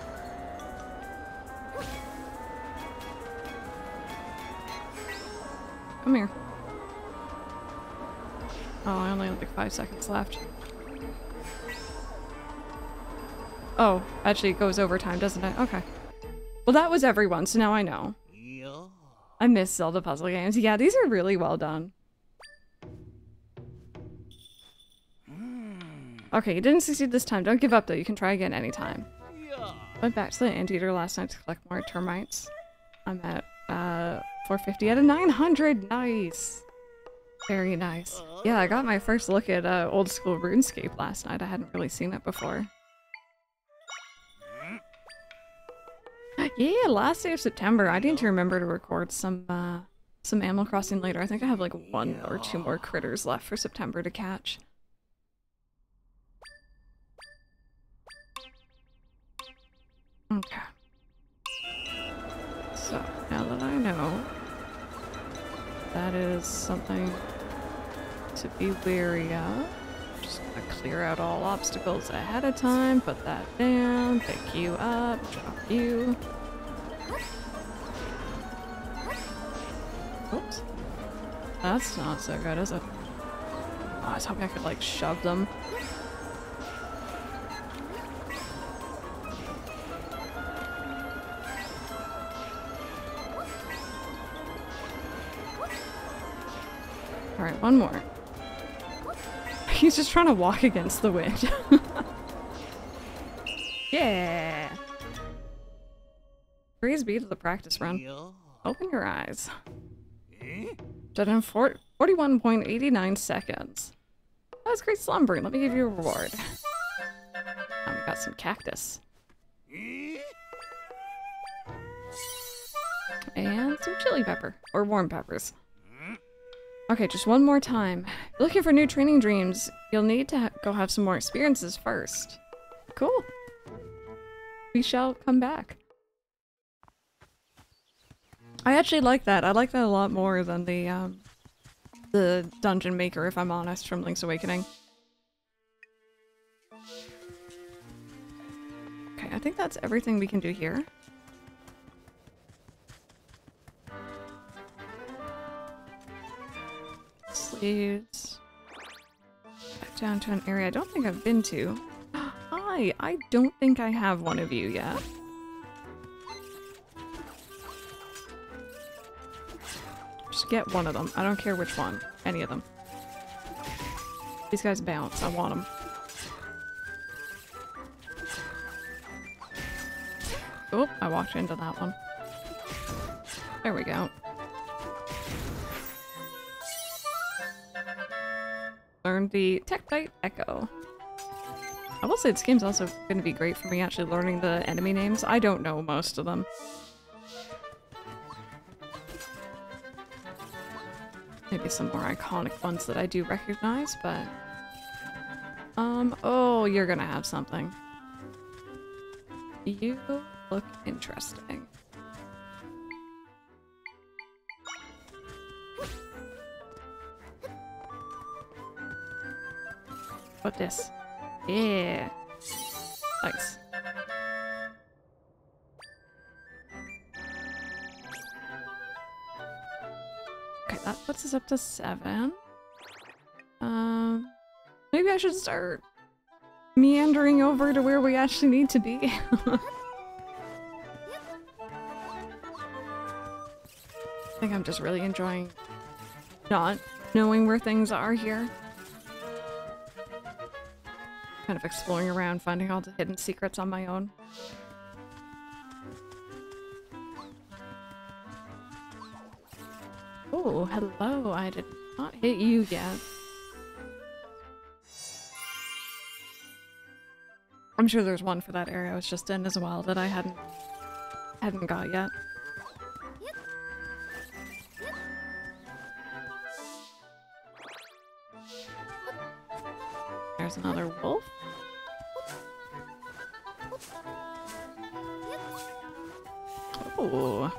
Speaker 1: Come here. Oh, I only have like 5 seconds left. Oh, actually it goes overtime, doesn't it? Okay. Well, that was everyone, so now I know. I miss Zelda puzzle games. Yeah, these are really well done. Okay, you didn't succeed this time. Don't give up though. You can try again anytime. Went back to the anteater last night to collect more termites. I'm at 450 out of 900. Nice. Very nice. Yeah, I got my first look at old school RuneScape last night. I hadn't really seen it before. Yeah, last day of September. I need to remember to record some Animal Crossing later. I think I have like 1 or 2 more critters left for September to catch. Okay. So, now that I know that is something to be wary of, just gonna clear out all obstacles ahead of time, put that down, pick you up, drop you. Oops. That's not so good, is it? Oh, I was hoping I could like shove them. Alright, one more. He's just trying to walk against the wind. Yeah! Praise be to the practice run. Open your eyes. Done in 41.89 seconds. That was great slumbering. Let me give you a reward. We got some cactus. And some chili pepper. Or warm peppers. Okay, just one more time. If you're looking for new training dreams, you'll need to go have some more experiences first. Cool. We shall come back. I actually like that. I like that a lot more than the Dungeon Maker, if I'm honest, from Link's Awakening. Okay, I think that's everything we can do here. Sleeves. Back down to an area I don't think I've been to. Hi, I don't think I have one of you yet. Just get one of them. I don't care which one. Any of them. These guys bounce. I want them. Oh, I walked into that one. There we go. Learned the TotK Echo. I will say this game's also going to be great for me actually learning the enemy names. I don't know most of them. Maybe some more iconic ones that I do recognize, but... oh, you're gonna have something. You look interesting. What this? Yeah. Thanks. Okay, that puts us up to 7. Maybe I should start meandering over to where we actually need to be. I think I'm just really enjoying not knowing where things are here. Kind of exploring around, finding all the hidden secrets on my own. Oh, hello. I did not hit you yet. I'm sure there's one for that area I was just in as well that I hadn't got yet. There's another wolf. Oh.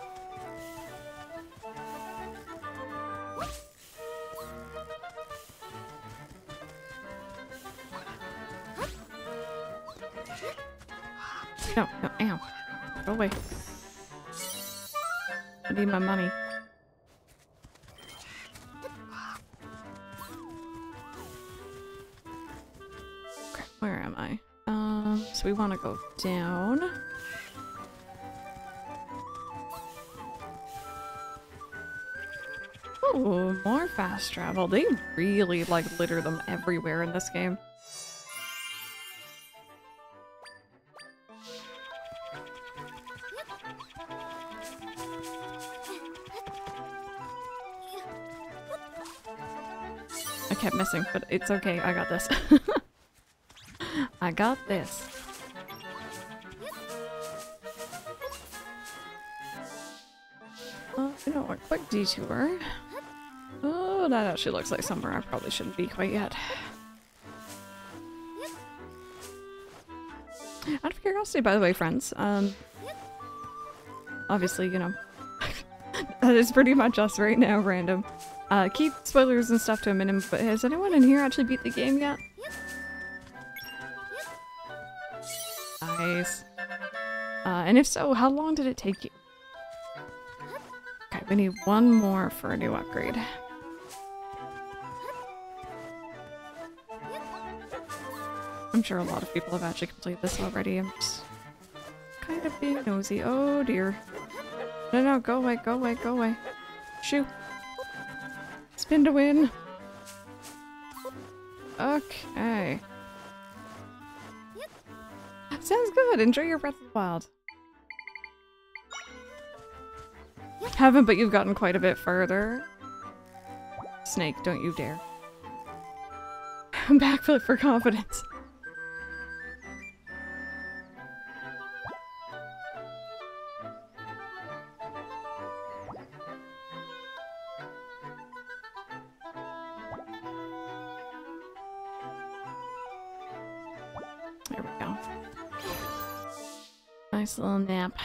Speaker 1: No, no, ow. Go away. I need my money. Okay, where am I? So we want to go down. Ooh, more fast travel. They really, like, litter them everywhere in this game. I kept missing, but it's okay. I got this. I got this. You know, a quick detour. Oh, that actually looks like somewhere I probably shouldn't be quite yet. Out of curiosity, by the way, friends, obviously, you know, that is pretty much us right now, random. Keep spoilers and stuff to a minimum, but has anyone in here actually beat the game yet? Nice. And if so, how long did it take you? Okay, we need one more for a new upgrade. I'm sure a lot of people have actually completed this already. I'm just kind of being nosy. Oh dear. No, no, go away, go away, go away. Shoo. Spin to win. Okay. Sounds good. Enjoy your Breath of the Wild. Haven't, but you've gotten quite a bit further. Snake, don't you dare. Backflip for confidence. There we go. Nice little nap.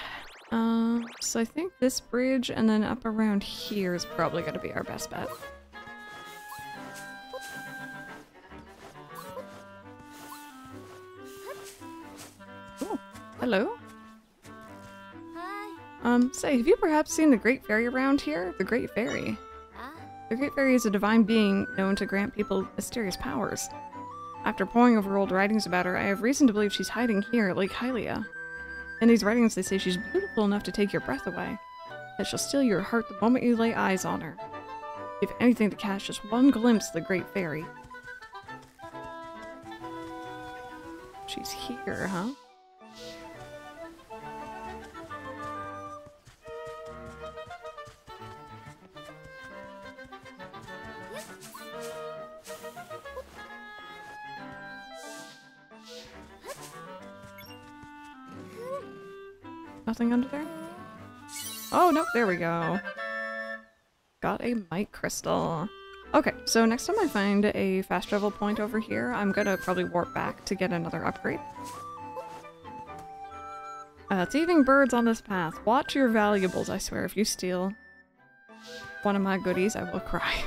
Speaker 1: So I think this bridge and then up around here is probably going to be our best bet. Oh, hello.
Speaker 4: Hi.
Speaker 1: Say, have you perhaps seen the Great Fairy around here? The Great Fairy. The Great Fairy is a divine being known to grant people mysterious powers. After poring over old writings about her, I have reason to believe she's hiding here at Lake Hylia. In these writings, they say she's beautiful enough to take your breath away, that she'll steal your heart the moment you lay eyes on her. If anything to catch just one glimpse of the Great Fairy. She's here, huh? Nothing under there? Oh, nope, there we go. Got a mic crystal. Okay, so next time I find a fast travel point over here, I'm gonna probably warp back to get another upgrade. Thieving birds on this path. Watch your valuables, I swear. If you steal one of my goodies, I will cry.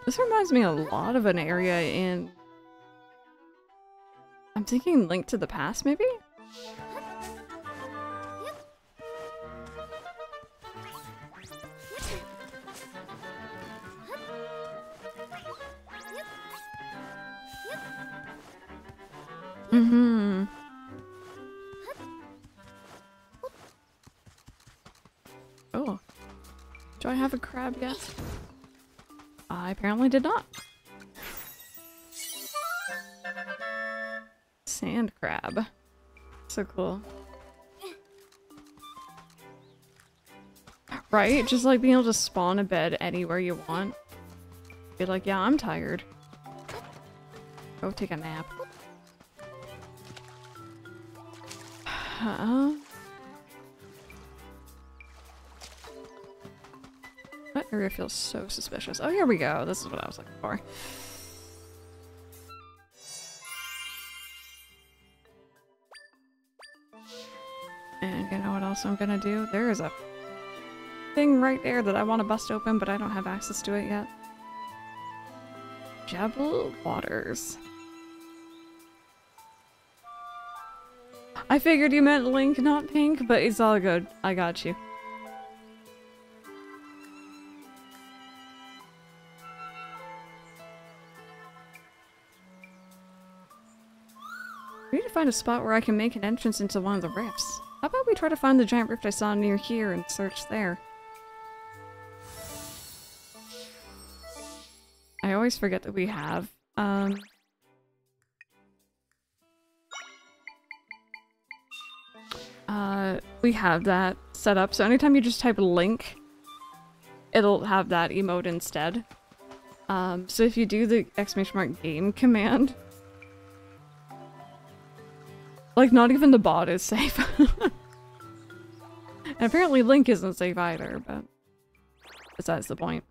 Speaker 1: This reminds me a lot of an area in... I'm thinking Link to the Past, maybe? Mm-hmm. Oh. Do I have a crab yet? I apparently did not. Sand crab. So cool. Right? Just like being able to spawn a bed anywhere you want. Be like, yeah, I'm tired. Go take a nap. That area feels so suspicious. Oh, here we go. This is what I was looking for. And you know what else I'm gonna do? There is a thing right there that I want to bust open, but I don't have access to it yet. Jabal Waters. I figured you meant Link, not Pink, but it's all good. I got you. I need to find a spot where I can make an entrance into one of the rifts. How about we try to find the giant rift I saw near here and search there? I always forget that we have, we have that set up, so anytime you just type link, it'll have that emote instead. So if you do the !game command, like, not even the bot is safe. And apparently Link isn't safe either, but besides the point.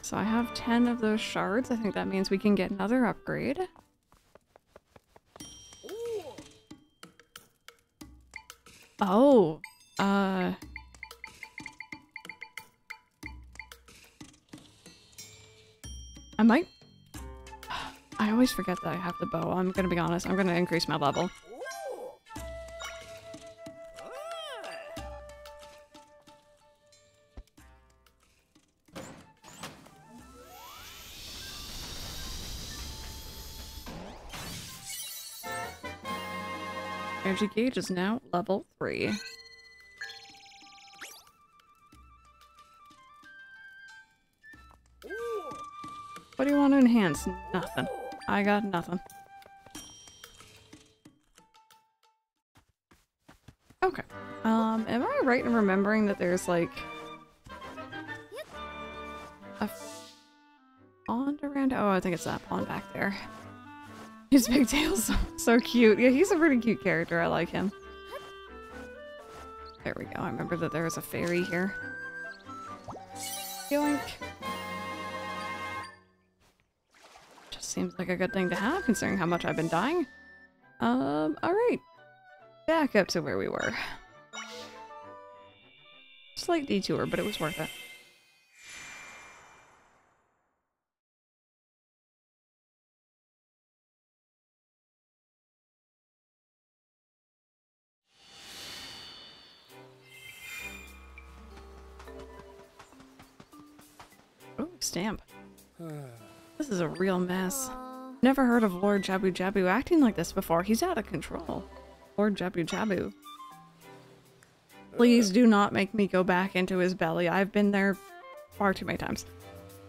Speaker 1: So I have 10 of those shards. I think that means we can get another upgrade. Oh, I might... I always forget that I have the bow. I'm gonna be honest. I'm gonna increase my level. Energy gauge is now level 3. What do you want to enhance? Nothing. I got nothing. Okay. Am I right in remembering that there's like a pond around? Oh, I think it's that pond back there. His pigtail's so cute. Yeah, he's a pretty cute character. I like him. There we go. I remember that there was a fairy here. Yoink. Just seems like a good thing to have, considering how much I've been dying. Alright. Back up to where we were. Slight detour, but it was worth it. Oh, stamp. This is a real mess. Never heard of Lord Jabu Jabu acting like this before. He's out of control. Lord Jabu Jabu. Please do not make me go back into his belly. I've been there far too many times.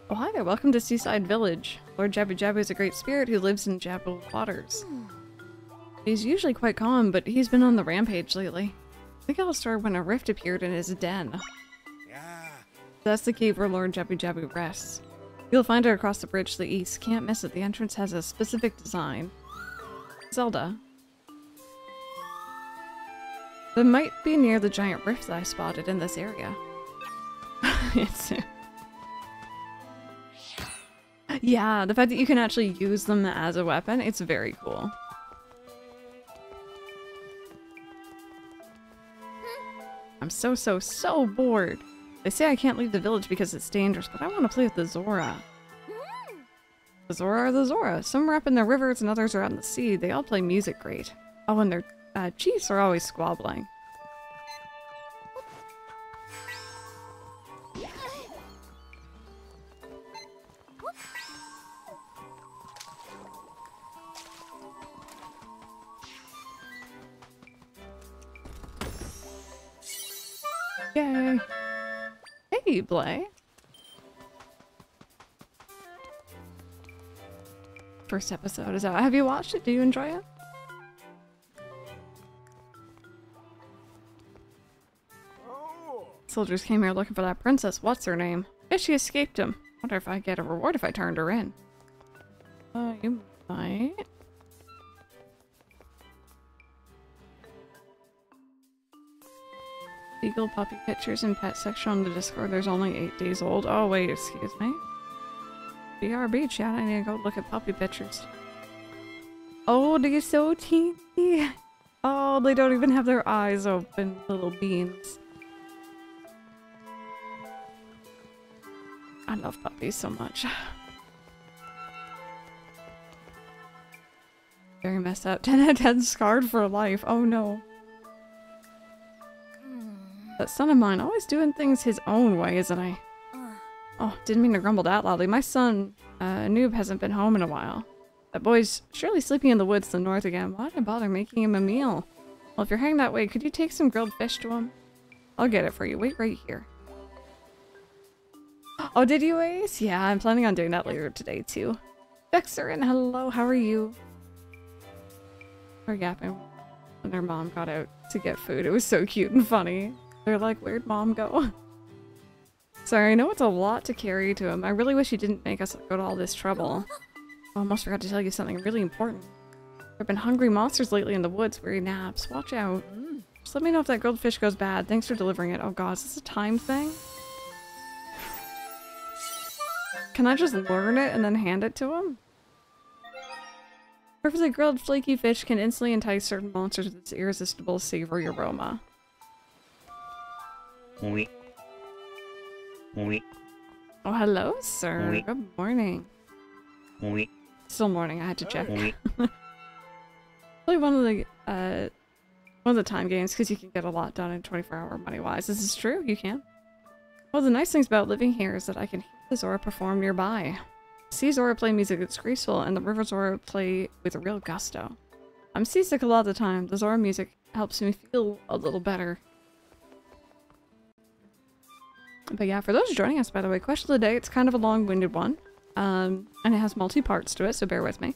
Speaker 1: Oh, hi there. Welcome to Seaside Village. Lord Jabu Jabu is a great spirit who lives in Jabu waters. He's usually quite calm, but he's been on the rampage lately. I think it all started when a rift appeared in his den. That's the cave where Lord Jabu Jabu rests. You'll find it across the bridge to the east. Can't miss it. The entrance has a specific design. Zelda. That might be near the giant rift that I spotted in this area. Yeah, the fact that you can actually use them as a weapon, it's very cool. I'm so bored. They say I can't leave the village because it's dangerous, but I want to play with the Zora. The Zora are the Zora. Some are up in the rivers and others are out in the sea. They all play music great. Oh, and their chiefs are always squabbling. Yay! Hey, Blay. First episode is out. Have you watched it? Do you enjoy it? Soldiers came here looking for that princess. What's her name? Guess she escaped him. Wonder if I get a reward if I turned her in. You might. Legal puppy pictures and pet section on the Discord. There's only 8 days old. Oh wait, excuse me. BRB chat, I need to go look at puppy pictures. Oh, they're so teeny. Oh, they don't even have their eyes open, little beans. I love puppies so much. Very messed up. 10 out of 10 scarred for life. Oh no. That son of mine always doing things his own way, isn't he? Oh, didn't mean to grumble that loudly. My son, Noob, hasn't been home in a while. That boy's surely sleeping in the woods to the north again. Why did I bother making him a meal? Well, if you're heading that way, could you take some grilled fish to him? I'll get it for you. Wait right here. Oh, did you, Ace? Yeah, I'm planning on doing that later today, too. Vexerin, hello, how are you? They're yapping when their mom got out to get food. It was so cute and funny. They're like, where'd mom go? Sorry, I know it's a lot to carry to him. I really wish he didn't make us go to all this trouble. I almost forgot to tell you something really important. There have been hungry monsters lately in the woods where he naps. Watch out. Just let me know if that grilled fish goes bad. Thanks for delivering it. Oh god, is this a time thing? Can I just learn it and then hand it to him? Perfectly grilled flaky fish can instantly entice certain monsters with its irresistible savory aroma.
Speaker 4: Oui. Oui.
Speaker 1: Oh, hello, sir.
Speaker 4: Oui.
Speaker 1: Good morning.
Speaker 4: Oui.
Speaker 1: Still morning, I had to check.
Speaker 4: Oui.
Speaker 1: Play one of the time games because you can get a lot done in 24-hour money-wise. This is true, you can. One of the nice things about living here is that I can hear the Zora perform nearby. See Zora play music that's graceful, and the river Zora play with a real gusto. I'm seasick a lot of the time. The Zora music helps me feel a little better. But yeah, for those joining us, by the way, question of the day, it's kind of a long-winded one. And it has multi-parts to it, so bear with me.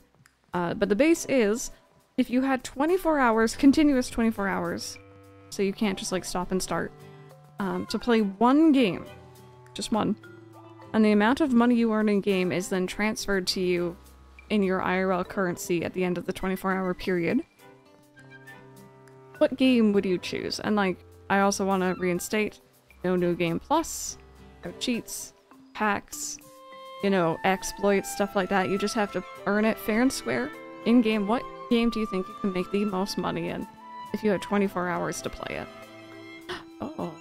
Speaker 1: But the base is, if you had 24 hours, continuous 24 hours, so you can't just like stop and start, to play one game, just one, and the amount of money you earn in game is then transferred to you in your IRL currency at the end of the 24-hour period, what game would you choose? And like, I also want to reinstate, no new game plus, no cheats, hacks, you know, exploits, stuff like that. You just have to earn it fair and square in-game. What game do you think you can make the most money in if you had 24 hours to play it? Oh.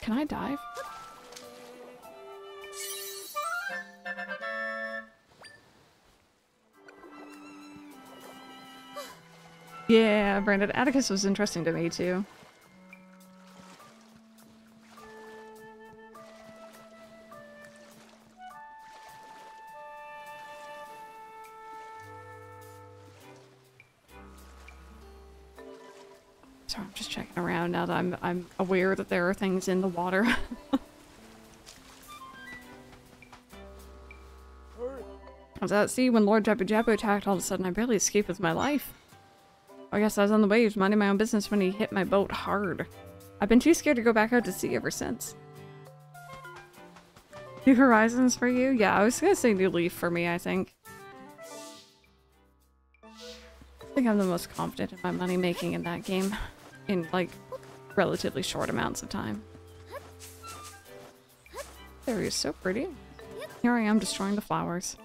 Speaker 1: Can I dive? Yeah, Brandon. Atticus was interesting to me too. So I'm just checking around now that I'm aware that there are things in the water. I was at sea when Lord Jabu Jabu attacked. All of a sudden, I barely escaped with my life. I guess I was on the waves, minding my own business when he hit my boat hard. I've been too scared to go back out to sea ever since. New Horizons for you? Yeah, I was gonna say New Leaf for me, I think. I think I'm the most confident in my money making in that game. In, like, relatively short amounts of time. There he is, so pretty. Here I am destroying the flowers.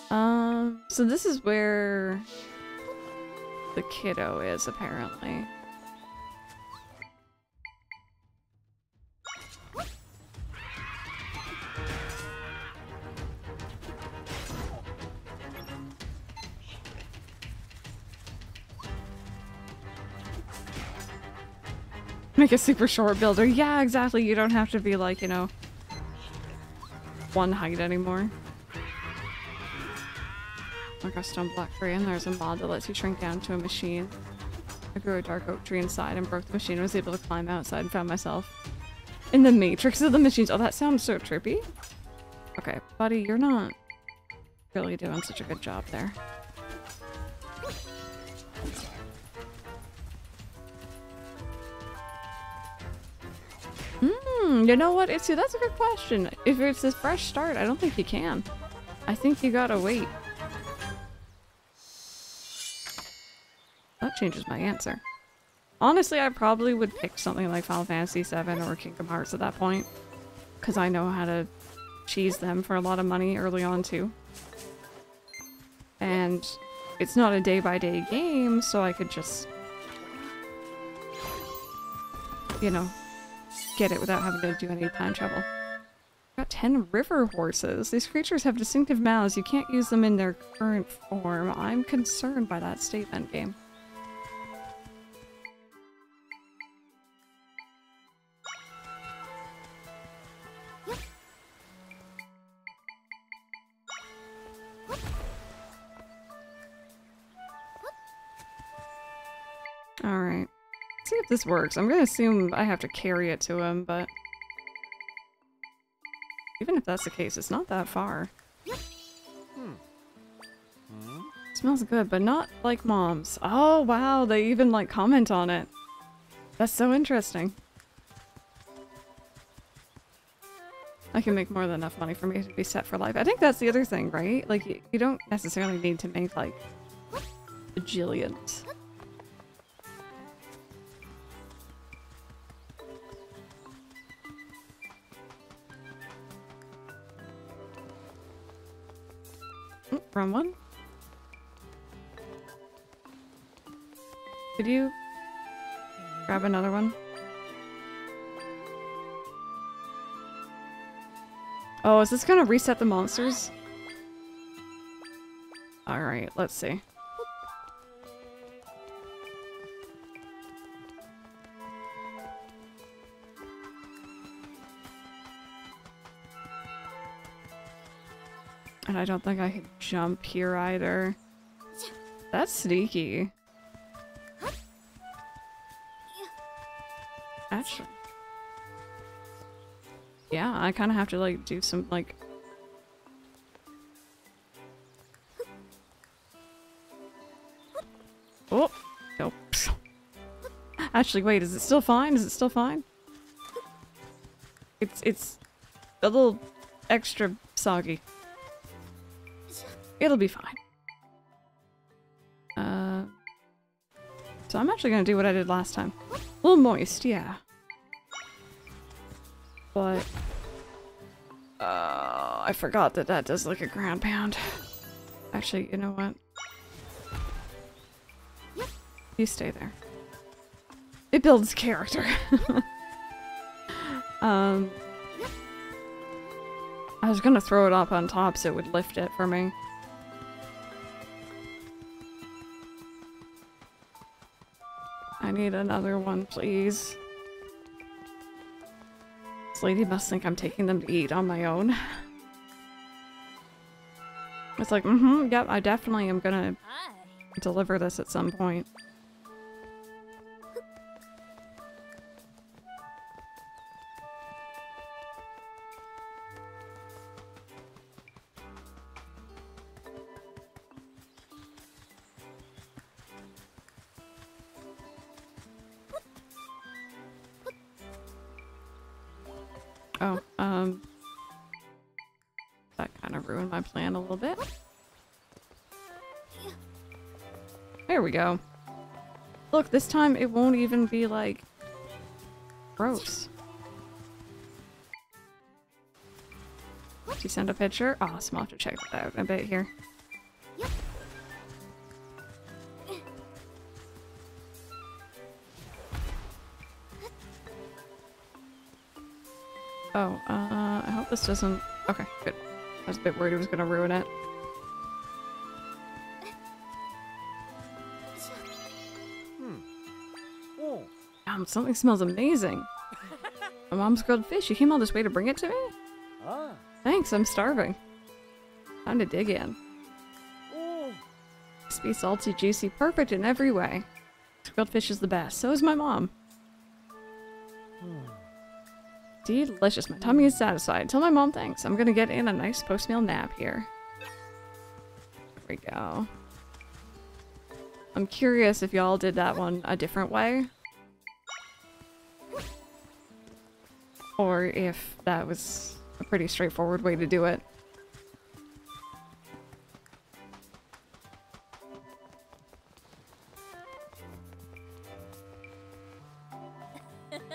Speaker 1: So this is where the kiddo is, apparently. Make a super short builder. Yeah, exactly. You don't have to be like, you know, one height anymore. Like a stone block tree, and there's a mod that lets you shrink down to a machine. I grew a dark oak tree inside and broke the machine and was able to climb outside and found myself in the matrix of the machines. Oh, that sounds so trippy. Okay, buddy, you're not really doing such a good job there. You know what? That's a good question. If it's a fresh start, I don't think you can. I think you gotta wait. That changes my answer. Honestly, I probably would pick something like Final Fantasy VII or Kingdom Hearts at that point. Because I know how to cheese them for a lot of money early on too. And it's not a day-by-day game, so I could just, you know, get it without having to do any time travel. Got 10 river horses. These creatures have distinctive mouths. You can't use them in their current form. I'm concerned by that statement, game. Alright. Let's see if this works. I'm gonna assume I have to carry it to him, but... even if that's the case, it's not that far. Smells good, but not like Mom's. Oh, wow, they even, like, comment on it. That's so interesting. I can make more than enough money for me to be set for life. I think that's the other thing, right? Like, you don't necessarily need to make, like, bajillions. Wrong one? Could you grab another one? Oh, is this gonna reset the monsters? Alright, let's see. And I don't think I can jump here either. That's sneaky. Actually. Yeah, I kind of have to like do some like... oh! Nope. Actually, wait, is it still fine? Is it still fine? It's a little extra soggy. It'll be fine. So I'm actually gonna do what I did last time. A little moist, yeah. But... I forgot that that does like a ground pound. Actually, you know what? You stay there. It builds character. I was gonna throw it up on top so it would lift it for me. I need another one, please. This lady must think I'm taking them to eat on my own. It's like, yep, I definitely am gonna deliver this at some point. Oh, that kind of ruined my plan a little bit. There we go. Look, this time it won't even be, like, gross. Did you send a picture? Awesome, I'll have to check that out in a bit here. Oh, I hope this doesn't... okay, good. I was a bit worried it was gonna ruin it. Something smells amazing. My mom's grilled fish. You came all this way to bring it to me? Thanks, I'm starving. Time to dig in. Crispy, salty, juicy, perfect in every way. Grilled fish is the best. So is my mom. Delicious. My tummy is satisfied. Tell my mom thanks. I'm gonna get in a nice post-meal nap here. There we go. I'm curious if y'all did that one a different way. Or if that was a pretty straightforward way to do it.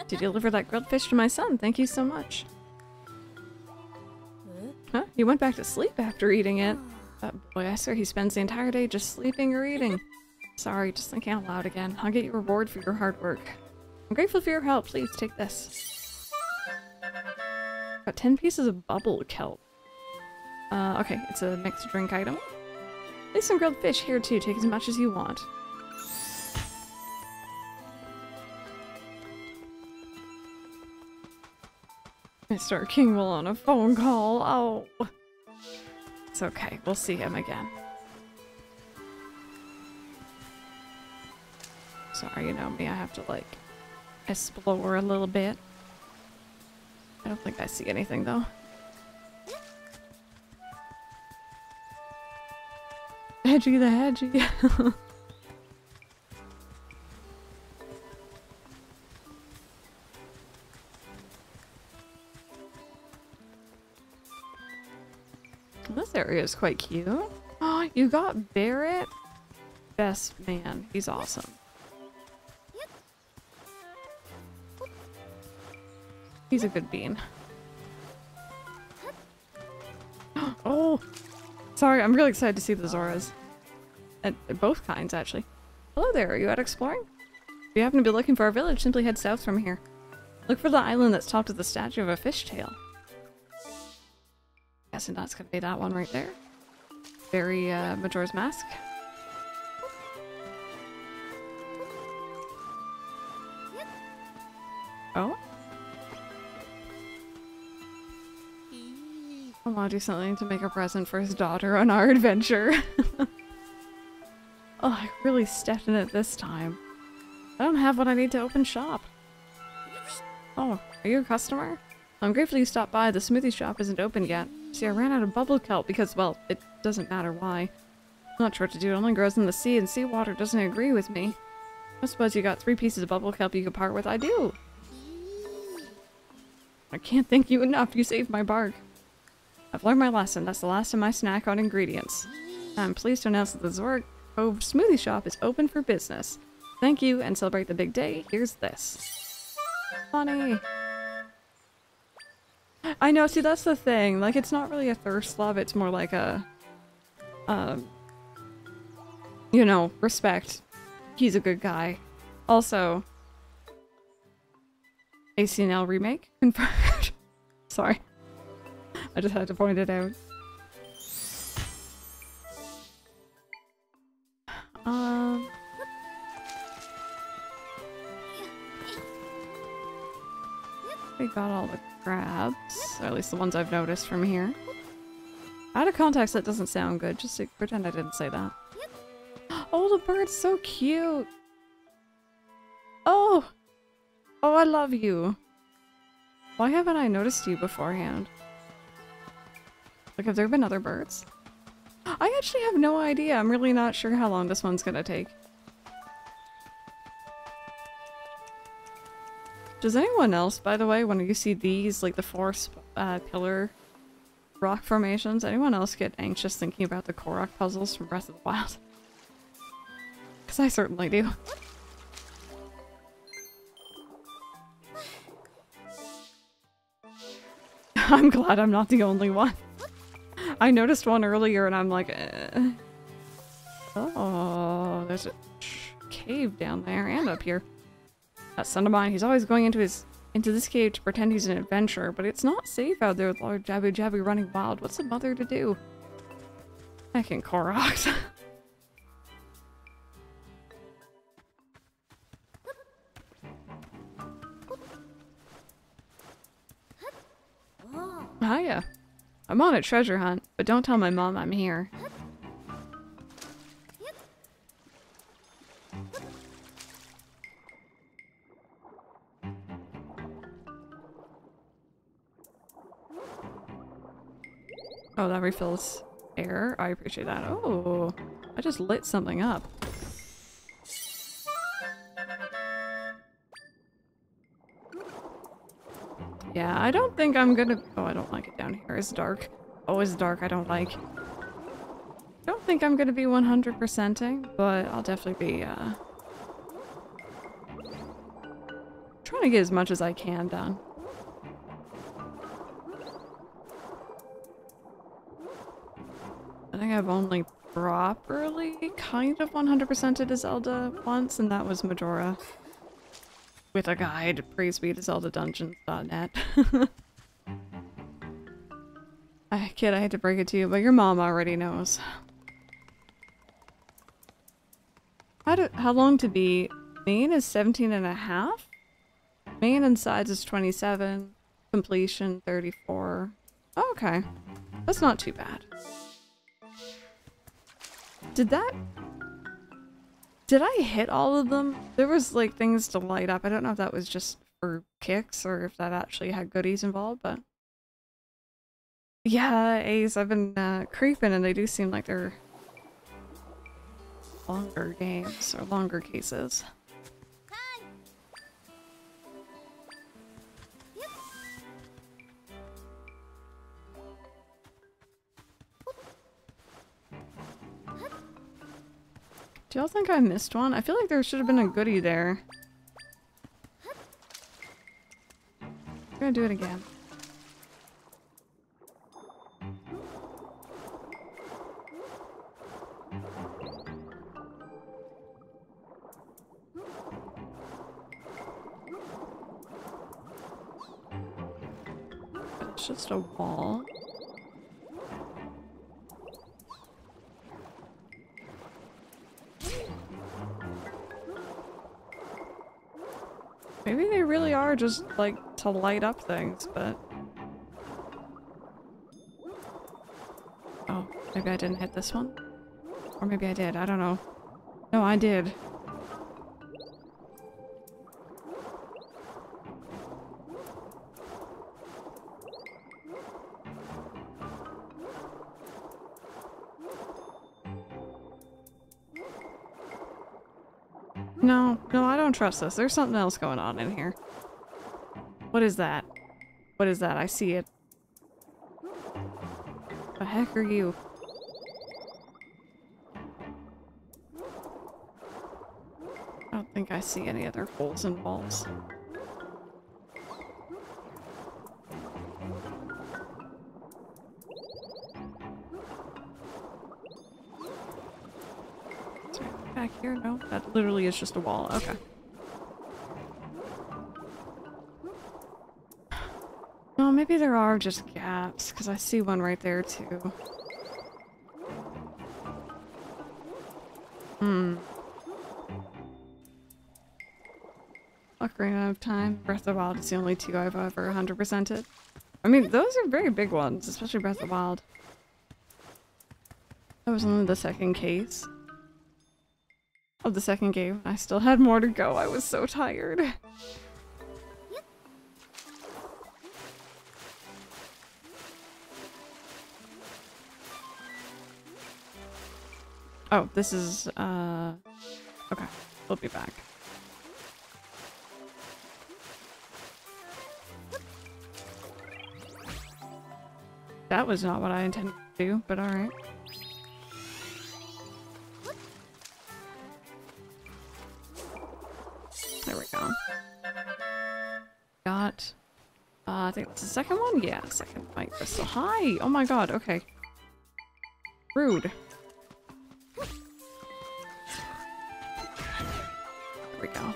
Speaker 1: To deliver that grilled fish to my son. Thank you so much. Huh? You went back to sleep after eating it. Boy, I swear he spends the entire day just sleeping or eating. Sorry, just thinking out loud again. I'll get you a reward for your hard work. I'm grateful for your help. Please take this. Got 10 pieces of bubble kelp. Okay, it's a mixed drink item. There's some grilled fish here too, take as much as you want. Mr. Kingwell on a phone call, oh. It's okay, we'll see him again. Sorry, you know me, I have to like explore a little bit. I don't think I see anything though. Hedgie the hedgie. This area is quite cute. Oh, you got Barrett? Best man. He's awesome. He's a good bean. Oh! Sorry, I'm really excited to see the Zoras. And both kinds, actually. Hello there, are you out exploring? If you happen to be looking for our village, simply head south from here. Look for the island that's topped with the statue of a fishtail. Guessing that's gonna be that one right there. Very, Majora's Mask. Oh? I want to do something to make a present for his daughter on our adventure. Oh, I really stepped in it this time. I don't have what I need to open shop. Oh, are you a customer? I'm grateful you stopped by. The smoothie shop isn't open yet. See, I ran out of bubble kelp because, well, it doesn't matter why. I'm not sure what to do. It only grows in the sea, and seawater doesn't agree with me. I suppose you got 3 pieces of bubble kelp you could part with. I do! I can't thank you enough. You saved my bark. I've learned my lesson. That's the last of my snack on ingredients. I'm pleased to announce that the Zora Cove Smoothie Shop is open for business. Thank you, and celebrate the big day. Here's this. Funny. I know, see, that's the thing. Like, it's not really a thirst love, it's more like a... you know, respect. He's a good guy. Also... ACNL remake confirmed. Sorry. I just had to point it out. We got all the crabs, or at least the ones I've noticed from here. Out of context, that doesn't sound good. Just to pretend I didn't say that. Oh, the bird's so cute! Oh! Oh, I love you! Why haven't I noticed you beforehand? Like, have there been other birds? I actually have no idea. I'm really not sure how long this one's gonna take. Does anyone else, by the way, when you see these, like the 4 pillar rock formations, anyone else get anxious thinking about the Korok puzzles from Breath of the Wild? Because I certainly do. I'm glad I'm not the only one. I noticed one earlier and I'm like, Oh, there's a cave down there and up here. That son of mine, he's always going into this cave to pretend he's an adventurer, but it's not safe out there with Lord Jabu Jabu running wild. What's a mother to do? Heckin' Koroks. Hiya. I'm on a treasure hunt, but don't tell my mom I'm here. Oh, that refills air. I appreciate that. Oh, I just lit something up. Yeah, I don't think I'm gonna... Oh, I don't like it down here. It's dark. Oh, it's dark. I don't like. I don't think I'm gonna be 100%ing, but I'll definitely be, trying to get as much as I can done. I think I've only properly kind of 100%ed a Zelda once, and that was Majora. With a guide, praise be to ZeldaDungeons.net. Kid, I hate to break it to you, but your mom already knows. How long to be? Main is 17 and a half? Main and sides is 27. Completion 34. Oh, okay. That's not too bad. Did I hit all of them? There was like things to light up. I don't know if that was just for kicks or if that actually had goodies involved, but yeah, Ace, I've been creeping and they do seem like they're longer games or longer cases. Do y'all think I missed one? I feel like there should have been a goodie there. I'm gonna do it again. It's just a wall. Maybe they really are just, like, to light up things, but... Oh, maybe I didn't hit this one? Or maybe I did, I don't know. No, I did. No, I don't trust this. There's something else going on in here. What is that? What is that? I see it. The heck are you? I don't think I see any other holes in walls. Back here? No, that literally is just a wall. Okay. No, maybe there are just gaps, because I see one right there too. Ocarina of Time. Breath of the Wild is the only two I've ever 100%ed. I mean, those are very big ones, especially Breath of the Wild. That was only the second case of the second game. I still had more to go. I was so tired. Oh, this is, okay. We'll be back. That was not what I intended to do, but alright. There we go. Got, I think it's the second one? Yeah, second white crystal. Hi! Oh my god, okay. Rude. There we go.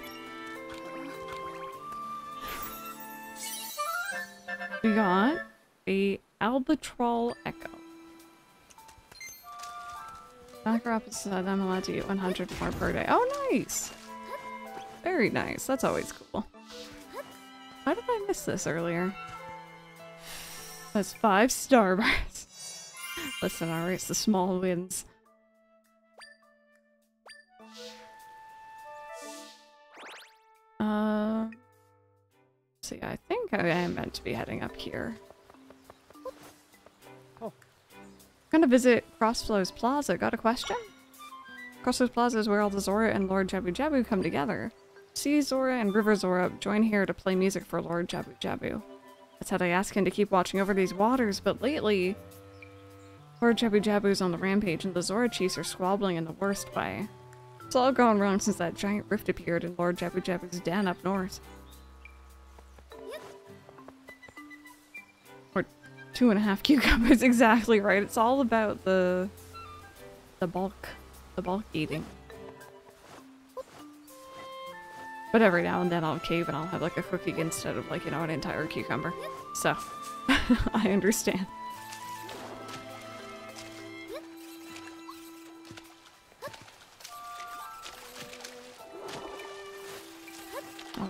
Speaker 1: We got a Albatroll Echo. Backer opposite side, I'm allowed to get 100 more per day. Oh, nice! Very nice. That's always cool. Why did I miss this earlier? That's 5 star bars. Listen, alright, it's the small wins. See, I think I am meant to be heading up here. Oh. I'm gonna visit Crossflows Plaza. Got a question? Crossflows Plaza is where all the Zora and Lord Jabu Jabu come together. Sea Zora and River Zora join here to play music for Lord Jabu Jabu. That's how they ask him to keep watching over these waters, but lately, Lord Jabu Jabu's on the rampage and the Zora chiefs are squabbling in the worst way. It's all gone wrong since that giant rift appeared in Lord Jabu Jabu's den up north. Or 2.5 cucumbers, exactly right. It's all about the bulk eating. But every now and then I'll cave and I'll have like a cookie instead of like, you know, an entire cucumber. So, I understand.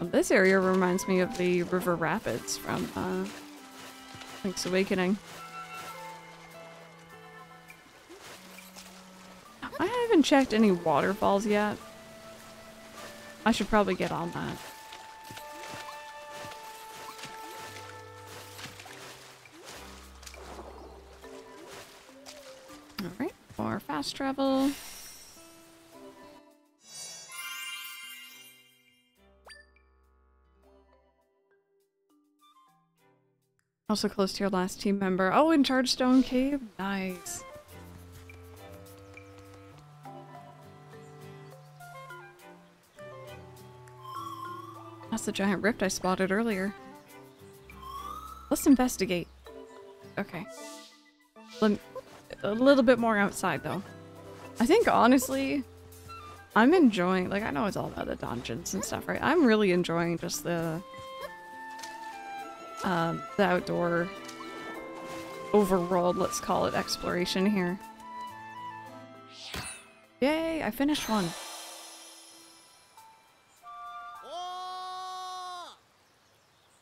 Speaker 1: This area reminds me of the river rapids from Link's Awakening. I haven't checked any waterfalls yet. I should probably get on that. Alright, more fast travel. Also close to your last team member. Oh, in Chargestone Cave? Nice. That's the giant rift I spotted earlier. Let's investigate. Okay. A little bit more outside, though. I think, honestly, I'm enjoying... Like, I know it's all about the dungeons and stuff, right? I'm really enjoying just the outdoor overworld, let's call it, exploration here. Yay, I finished one.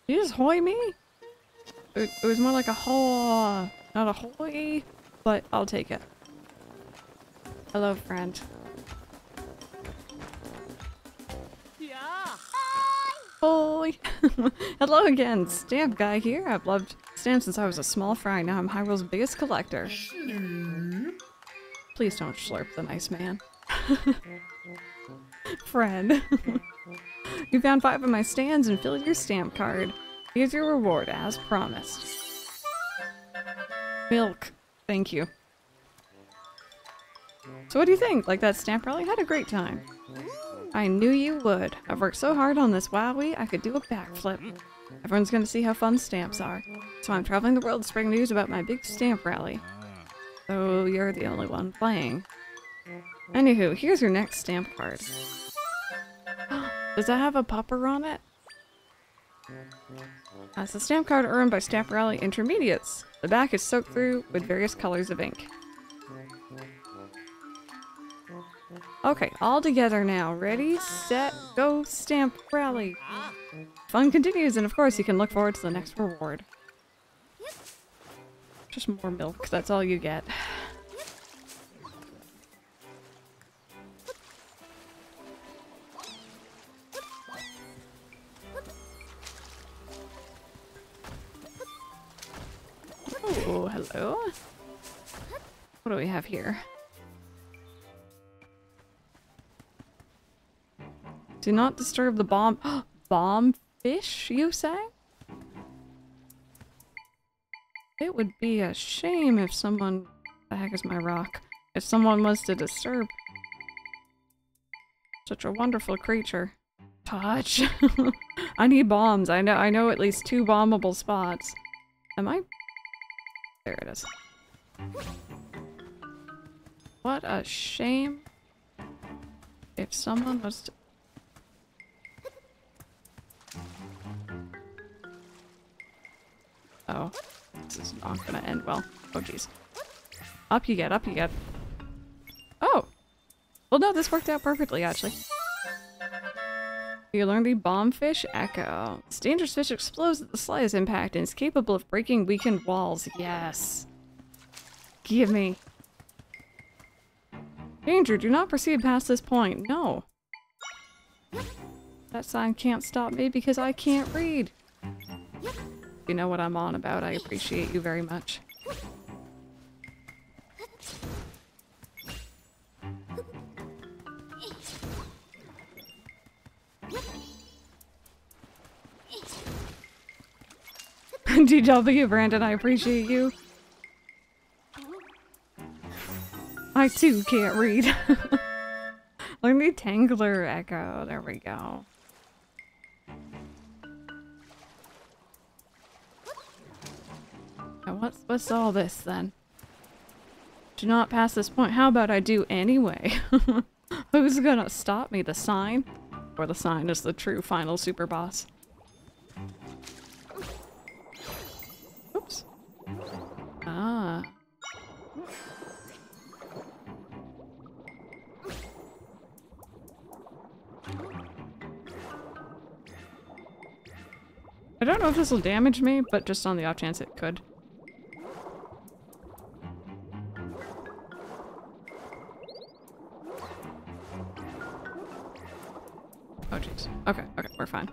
Speaker 1: Did you just hoy me? It was more like a haw, not a hoy, but I'll take it. Hello, friend. Hoy! Hello again, Stamp Guy here. I've loved stamps since I was a small fry. Now I'm Hyrule's biggest collector. Please don't slurp the nice man. Friend. You found 5 of my stands and filled your stamp card. Here's your reward, as promised. Milk. Thank you. So what do you think? Like that stamp rally? Had a great time. I knew you would. I've worked so hard on this WoWie, I could do a backflip. Everyone's gonna see how fun stamps are. So I'm traveling the world to spread news about my big stamp rally. So you're the only one playing. Anywho, here's your next stamp card. Does that have a popper on it? That's a stamp card earned by Stamp Rally Intermediates. The back is soaked through with various colors of ink. Okay, all together now. Ready, set, go, Stamp Rally. Fun continues, and of course you can look forward to the next reward. Just more milk, that's all you get. Oh, hello. What do we have here? Do not disturb the bomb. Bomb fish, you say? It would be a shame if someone... The heck is my rock? If someone was to disturb such a wonderful creature. Touch. I need bombs. I know at least 2 bombable spots. Am I... There it is. What a shame if someone was to... Oh, this is not gonna end well. Oh jeez. Up you get, up you get. Oh! Well no, this worked out perfectly actually. You learned the bomb fish echo. This dangerous fish explodes at the slightest impact and is capable of breaking weakened walls. Yes. Give me. Danger, do not proceed past this point. No. That sign can't stop me because I can't read. You know what I'm on about. I appreciate you very much. DW, Brandon, I appreciate you. I too can't read. Learn the Tangler Echo. There we go. Now what's all this then? Do not pass this point. How about I do anyway? Who's gonna stop me? The sign? Or the sign is the true final super boss? Oops. Ah. I don't know if this will damage me, but just on the off chance it could. Oh jeez. Okay, okay, we're fine.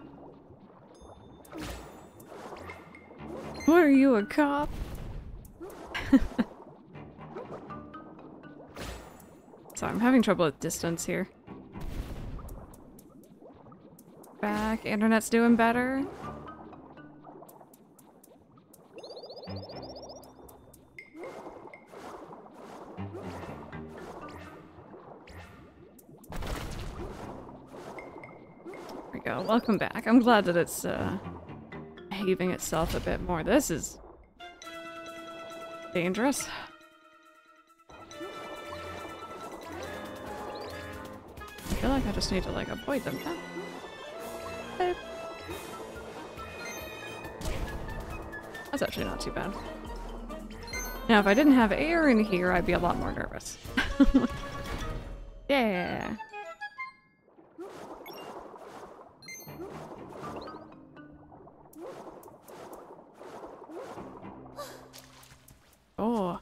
Speaker 1: What are you, a cop? Sorry, I'm having trouble with distance here. Back, internet's doing better. There we go, welcome back. I'm glad that it's behaving itself a bit more. This is dangerous. I feel like I just need to like avoid them. Huh? That's actually not too bad. Now if I didn't have air in here, I'd be a lot more nervous. Yeah. Oh.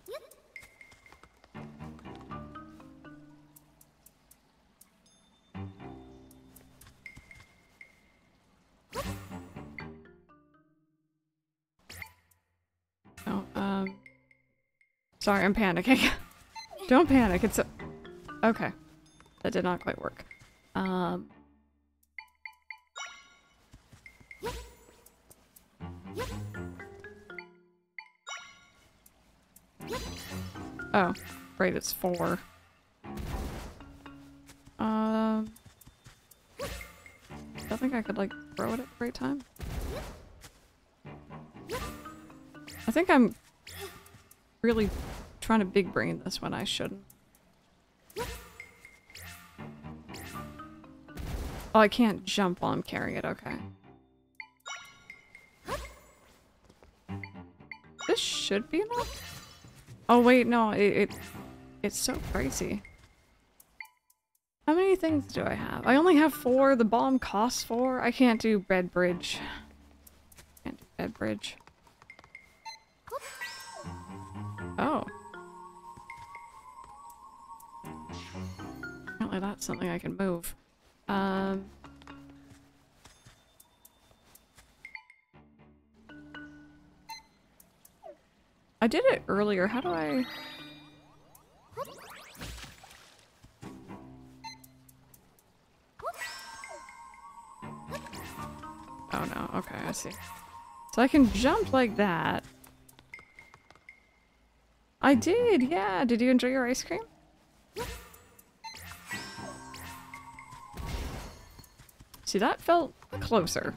Speaker 1: Oh, sorry, I'm panicking. Don't panic, it's okay. That did not quite work. Oh, right, it's 4. I think I could, like, throw it at the right time. I think I'm really trying to big brain this when I shouldn't. Oh, I can't jump while I'm carrying it, okay. This should be enough? Oh wait, no, it's so pricey. How many things do I have? I only have 4, the bomb costs 4. I can't do bed bridge. Can't do bed bridge. Oh. Apparently that's something I can move. I did it earlier. How do I... Oh no, okay, I see. So I can jump like that. I did, yeah! Did you enjoy your ice cream? See, that felt closer.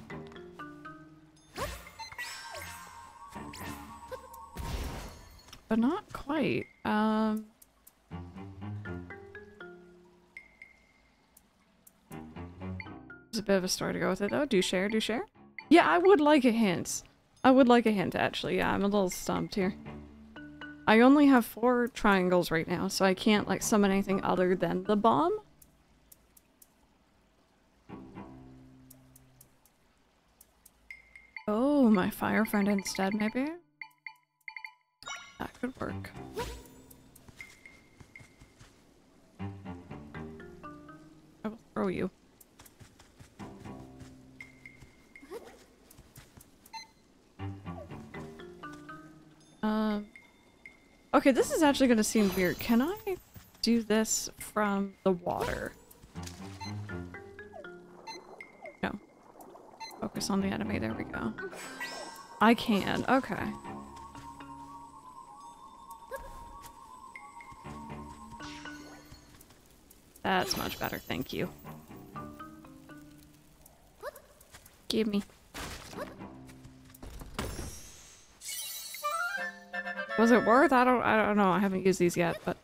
Speaker 1: But not quite. There's a bit of a story to go with it though. Do share, do share? Yeah, I would like a hint. I would like a hint actually. Yeah, I'm a little stumped here. I only have 4 triangles right now, so I can't like summon anything other than the bomb. Oh, my fire friend instead, maybe? That could work. I will throw you. Okay, this is actually gonna seem weird. Can I do this from the water? No. Focus on the enemy, there we go. I can, okay. That's much better, thank you. Give me. Was it worth? I don't know. I haven't used these yet, but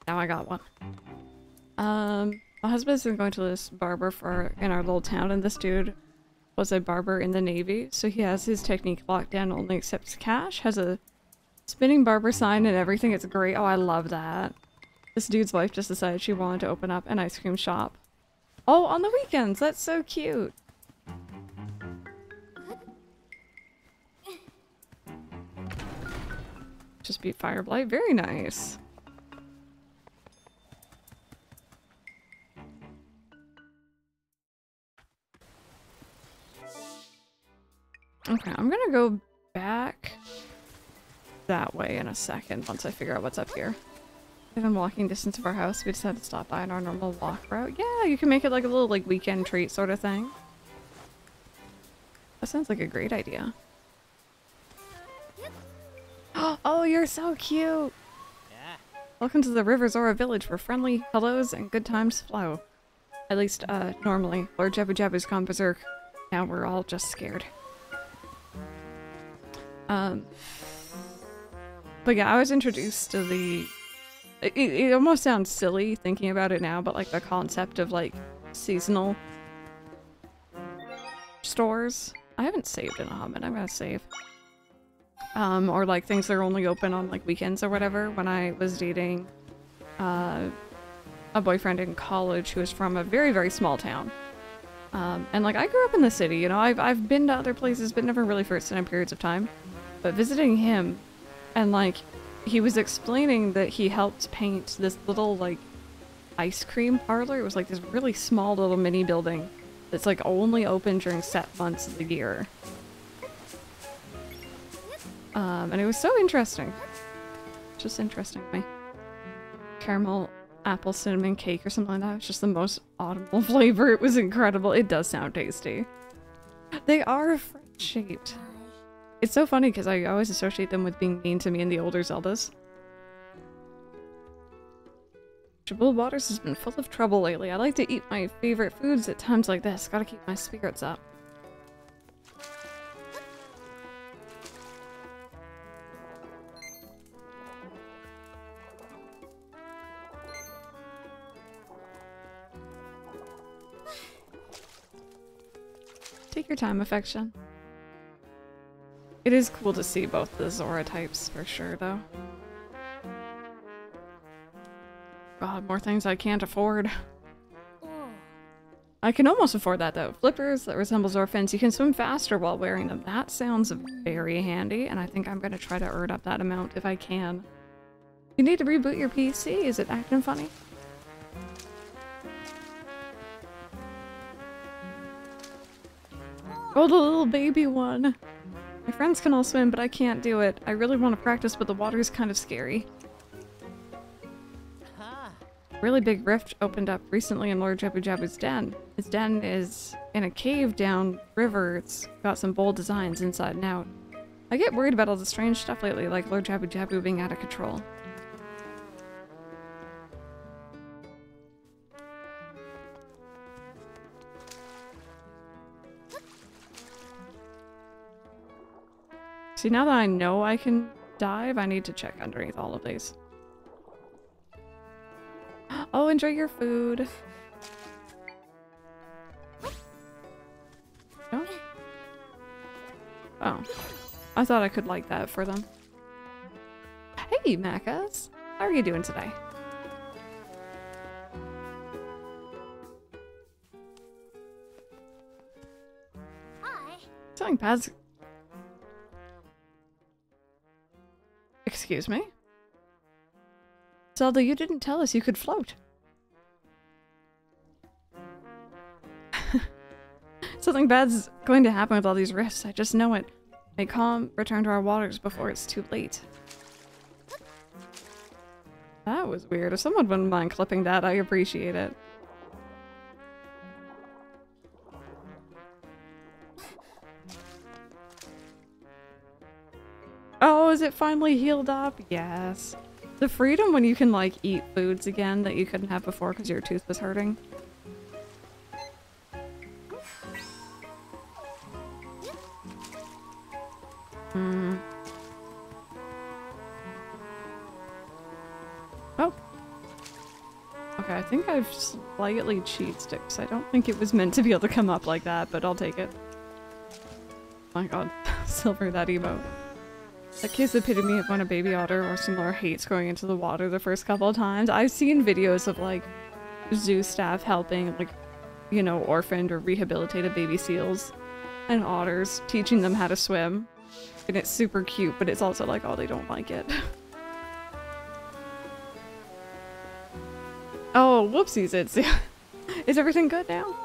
Speaker 1: now I got one. My husband's been going to this barber in our little town, and this dude was a barber in the Navy, so he has his technique locked down, only accepts cash, has a spinning barber sign and everything. It's great. Oh, I love that. This dude's wife just decided she wanted to open up an ice cream shop. Oh, on the weekends! That's so cute! just beat Fire Blight. Very nice. Okay, I'm gonna go back that way in a second once I figure out what's up here. Within walking distance of our house, we decided to stop by on our normal walk route. Yeah, you can make it like a little like weekend treat sort of thing. That sounds like a great idea. Oh, you're so cute! Welcome to the River Zora village where friendly hellos and good times flow. At least, normally. Lord Jabu Jabu's gone berserk. Now we're all just scared. But yeah, I was introduced to the... It almost sounds silly thinking about it now, but like the concept of like seasonal stores. I haven't saved in a hot minute. I'm gonna save. Or like things that are only open on like weekends or whatever. When I was dating a boyfriend in college who was from a very, very small town. And like I grew up in the city, you know, I've been to other places but never really for extended periods of time. But visiting him and like he was explaining that he helped paint this little like ice cream parlor. It was like this really small little mini building that's like only open during set months of the year. And it was so interesting. Just interesting to me. Caramel apple cinnamon cake or something like that. It's just the most audible flavor. It was incredible. It does sound tasty. They are friend-shaped. It's so funny because I always associate them with being mean to me in the older Zeldas. Jabul Waters has been full of trouble lately. I like to eat my favorite foods at times like this. Gotta keep my spirits up. Take your time, affection. It is cool to see both the Zora types for sure, though. God, more things I can't afford. I can almost afford that, though. Flippers that resemble Zora fins. You can swim faster while wearing them. That sounds very handy, and I think I'm going to try to earn up that amount if I can. You need to reboot your PC? Is it acting funny? Oh, the little baby one. My friends can all swim, but I can't do it. I really want to practice, but the water is kind of scary. A really big rift opened up recently in Lord Jabu Jabu's den. His den is in a cave down river. It's got some bold designs inside and out. I get worried about all the strange stuff lately, like Lord Jabu Jabu being out of control. See, now that I know I can dive, I need to check underneath all of these. Oh, enjoy your food. No? Oh. I thought I could like that for them. Hey, Macas. How are you doing today?
Speaker 5: Hi.
Speaker 1: Selling pads. Excuse me? Zelda, you didn't tell us you could float. Something bad's going to happen with all these rifts. I just know it. May calm, return to our waters before it's too late. That was weird. If someone wouldn't mind clipping that, I appreciate it. Oh, is it finally healed up? Yes. The freedom when you can, like, eat foods again that you couldn't have before because your tooth was hurting. Oh. Okay, I think I've slightly cheat sticks. I don't think it was meant to be able to come up like that, but I'll take it. My god. Silver, that emote. That kid's the epitome of when a baby otter or similar hates going into the water the first couple of times. I've seen videos of like zoo staff helping like, you know, orphaned or rehabilitated baby seals and otters, teaching them how to swim. And it's super cute, but it's also like, oh, they don't like it. Oh, whoopsies, it's... Is everything good now?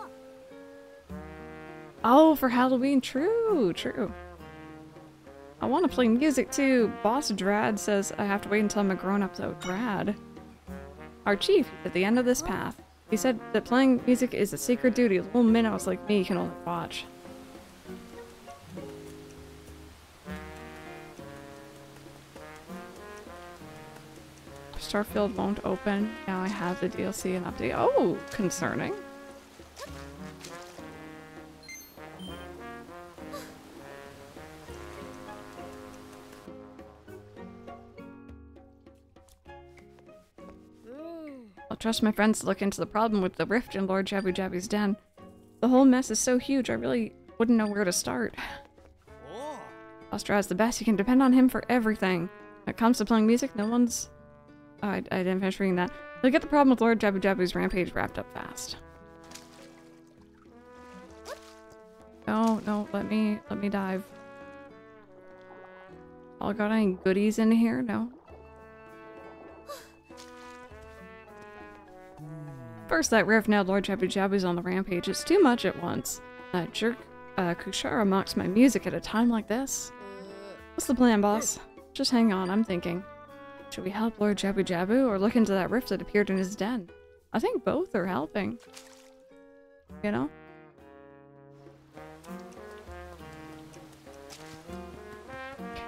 Speaker 1: Oh, for Halloween, true, true. I want to play music too. Boss Drad says I have to wait until I'm a grown-up though. Drad. Our chief is at the end of this path. He said that playing music is a sacred duty. Little minnows like me can only watch. Starfield won't open. Now I have the DLC and update. Oh, concerning. I'll trust my friends to look into the problem with the rift in Lord Jabu Jabu's den. The whole mess is so huge, I really wouldn't know where to start. Ostra's the best. You can depend on him for everything. When it comes to playing music, no one's... Oh, I didn't finish reading that. They'll get the problem with Lord Jabu Jabu's rampage wrapped up fast. No, no, let me dive. Oh, got any goodies in here? No. First that rift, now Lord Jabu Jabu's on the rampage. It's too much at once. That jerk Kushara mocks my music at a time like this. What's the plan, boss? Just hang on, I'm thinking. Should we help Lord Jabu Jabu or look into that rift that appeared in his den? I think both are helping. You know?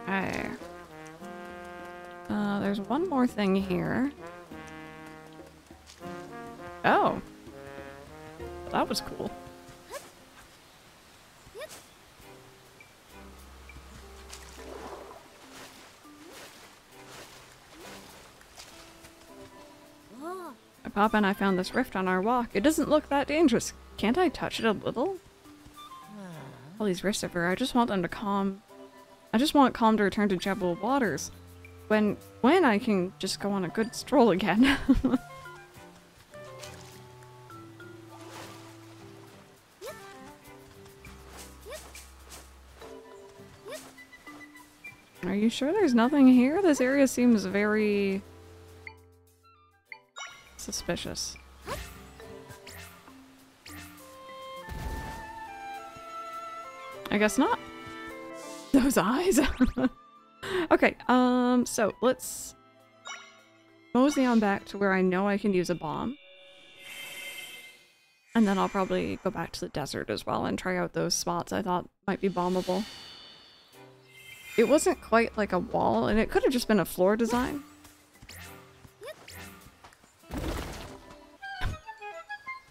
Speaker 1: Okay. There's one more thing here. Oh. That was cool. Papa and I found this rift on our walk. It doesn't look that dangerous. Can't I touch it a little? All these rifts everywhere. I just want them to calm. I just want calm to return to Jebel waters. When I can just go on a good stroll again. Are you sure there's nothing here? This area seems very... suspicious. I guess not. Those eyes. Okay, so let's mosey on back to where I know I can use a bomb. And then I'll probably go back to the desert as well and try out those spots I thought might be bombable. It wasn't quite like a wall, and it could have just been a floor design.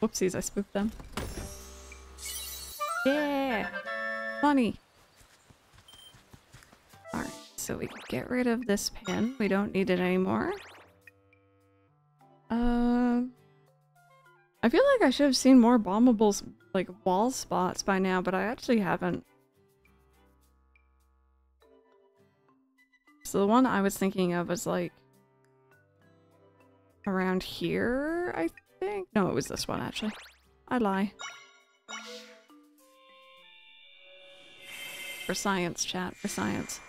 Speaker 1: Whoopsies, I spooked them. Yeah! Funny! Alright, so we can get rid of this pin. We don't need it anymore. I feel like I should have seen more bombable, like, wall spots by now, but I actually haven't. So the one I was thinking of was, like, around here, I think? No, it was this one, actually. I lie. For science, chat. For science.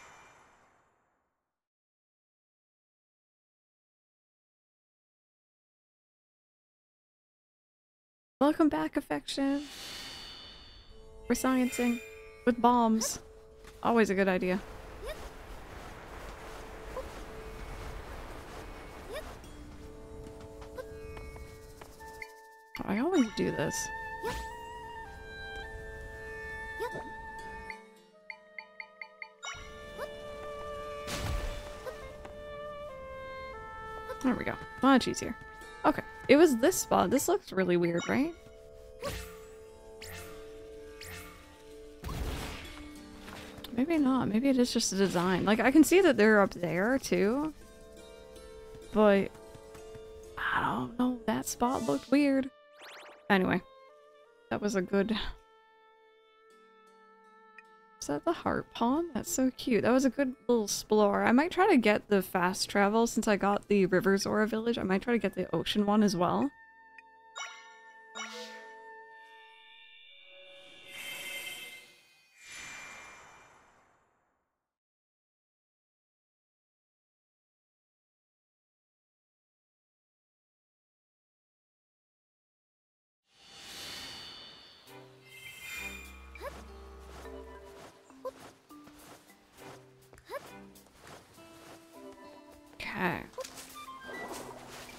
Speaker 1: Welcome back, affection. We're sciencing. With bombs. Always a good idea. I always do this. There we go. Much easier. Okay. It was this spot. This looks really weird, right? Maybe not. Maybe it is just a design. Like, I can see that they're up there, too. But... I don't know. That spot looked weird. Anyway. That was a good... Is that the heart pond? That's so cute. That was a good little explore. I might try to get the fast travel since I got the River Zora village. I might try to get the ocean one as well.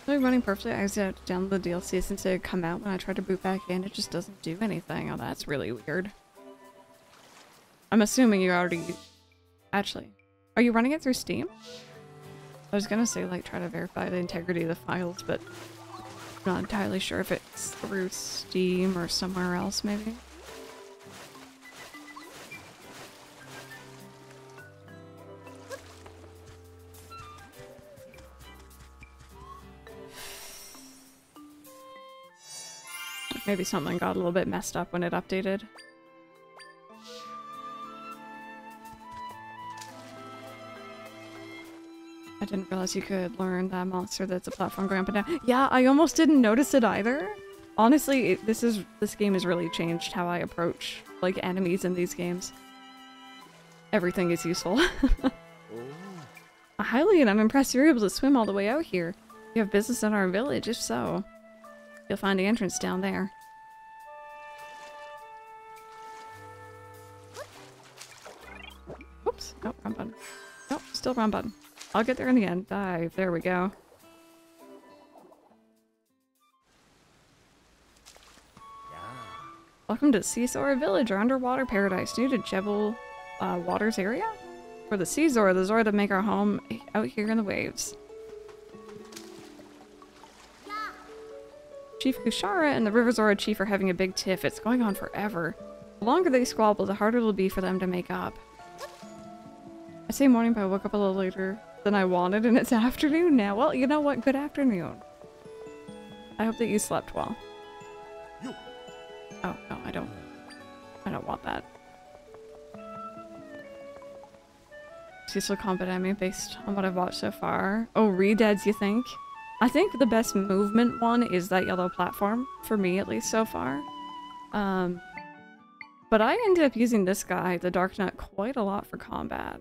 Speaker 1: Really running perfectly. I had to download the DLC since it had come out. When I tried to boot back in, it just doesn't do anything. Oh, that's really weird. I'm assuming you already... Actually, are you running it through Steam? I was gonna say, like, try to verify the integrity of the files, but I'm not entirely sure if it's through Steam or somewhere else, maybe. Maybe something got a little bit messed up when it updated. I didn't realize you could learn that monster that's a platform going up and down. Yeah, I almost didn't notice it either. Honestly, this game has really changed how I approach, like, enemies in these games. Everything is useful. Highly, and I'm impressed you're able to swim all the way out here. You have business in our village, if so. You'll find the entrance down there. Oops. Nope, wrong button. Nope, still wrong button. I'll get there in the end. Dive. There we go. Welcome to Censor Village, our underwater paradise, new to Jebel Waters area? We're the Censor, the Zora that make our home out here in the waves. Chief Kushara and the River Zora chief are having a big tiff. It's going on forever. The longer they squabble, the harder it'll be for them to make up. I say morning, but I woke up a little later than I wanted, and it's afternoon now. Well, you know what? Good afternoon. I hope that you slept well. Oh, no, I don't want that. Cecil Combat Anime based on what I've watched so far. Oh, Redeads, you think? I think the best movement one is that yellow platform, for me at least so far. But I ended up using this guy, the Dark Knight, quite a lot for combat.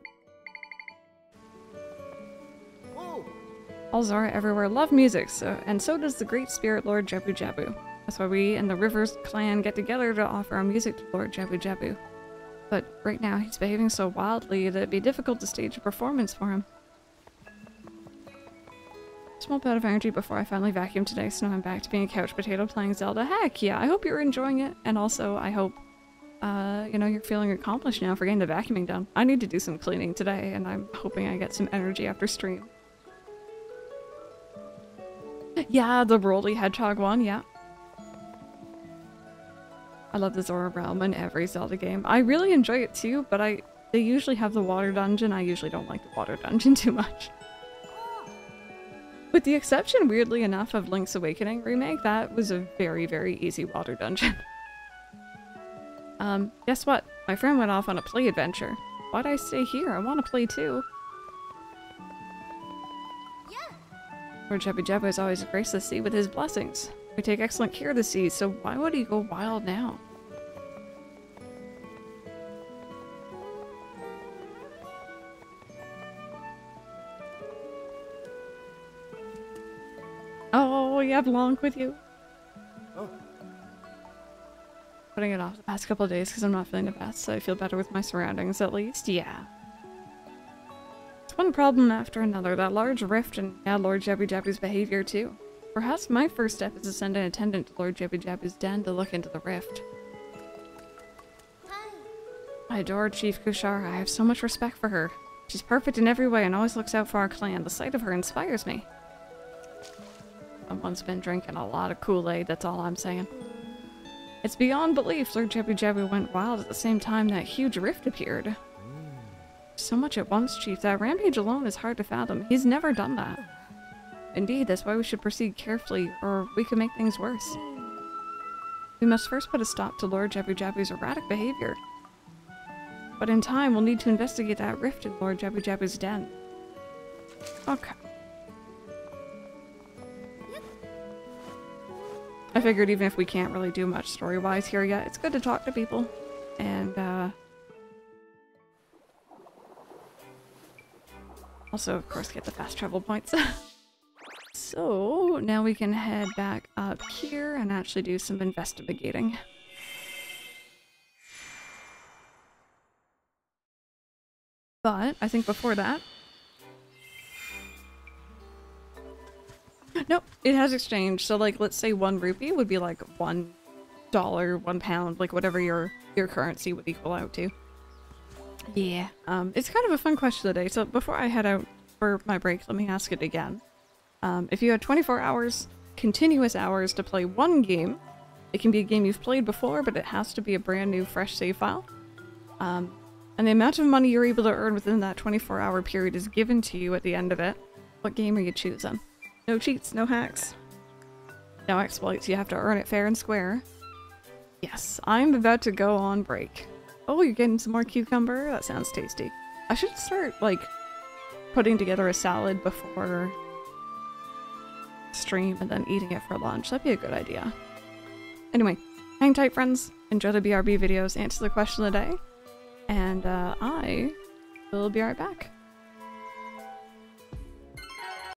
Speaker 1: All Zora everywhere love music, and so does the great spirit Lord Jabu Jabu. That's why we and the Rivers clan get together to offer our music to Lord Jabu Jabu. But right now he's behaving so wildly that it'd be difficult to stage a performance for him. Small bout of energy before I finally vacuum today, so now I'm back to being a couch potato playing Zelda. Heck yeah, I hope you're enjoying it, and also I hope, you know, you're feeling accomplished now for getting the vacuuming done. I need to do some cleaning today, and I'm hoping I get some energy after stream. Yeah, the Broly Hedgehog one, yeah. I love the Zora realm in every Zelda game. I really enjoy it too, but they usually have the water dungeon. I usually don't like the water dungeon too much. With the exception, weirdly enough, of Link's Awakening remake, that was a very, very easy water dungeon. Guess what? My friend went off on a play adventure. Why'd I stay here? I want to play too. Lord Jabu Jabu has always graced the sea with his blessings. We take excellent care of the sea, so why would he go wild now? Oh, you have Lonk with you? Oh. Putting it off the past couple of days because I'm not feeling the best, so I feel better with my surroundings at least. Yeah. It's one problem after another. That large rift and Lord Jabu Jabu's behavior too. Perhaps my first step is to send an attendant to Lord Jabu Jabu's den to look into the rift. I adore Chief Kushara. I have so much respect for her. She's perfect in every way and always looks out for our clan. The sight of her inspires me. Someone's been drinking a lot of Kool-Aid, that's all I'm saying. It's beyond belief Lord Jabu Jabu went wild at the same time that huge rift appeared. So much at once, Chief. That rampage alone is hard to fathom. He's never done that. Indeed, that's why we should proceed carefully, or we could make things worse. We must first put a stop to Lord Jabu Jabu's erratic behavior. But in time, we'll need to investigate that rift in Lord Jabu Jabu's den. Okay. I figured even if we can't really do much story-wise here yet, it's good to talk to people. And, also, of course, get the fast travel points. So, now we can head back up here and actually do some investigating. But, I think before that... Nope, it has exchanged. So like, let's say 1 rupee would be like $1, £1, like whatever your currency would equal out to. Yeah. It's kind of a fun question today. So before I head out for my break, let me ask it again. If you had 24 hours, continuous hours to play one game, it can be a game you've played before, but it has to be a brand new, fresh save file. And the amount of money you're able to earn within that 24-hour period is given to you at the end of it. What game are you choosing? No cheats, no hacks, no exploits. You have to earn it fair and square. Yes, I'm about to go on break. Oh, you're getting some more cucumber? That sounds tasty. I should start, like, putting together a salad before stream and then eating it for lunch. That'd be a good idea. Anyway, hang tight, friends. Enjoy the BRB videos, answer the question of the day. And I will be right back.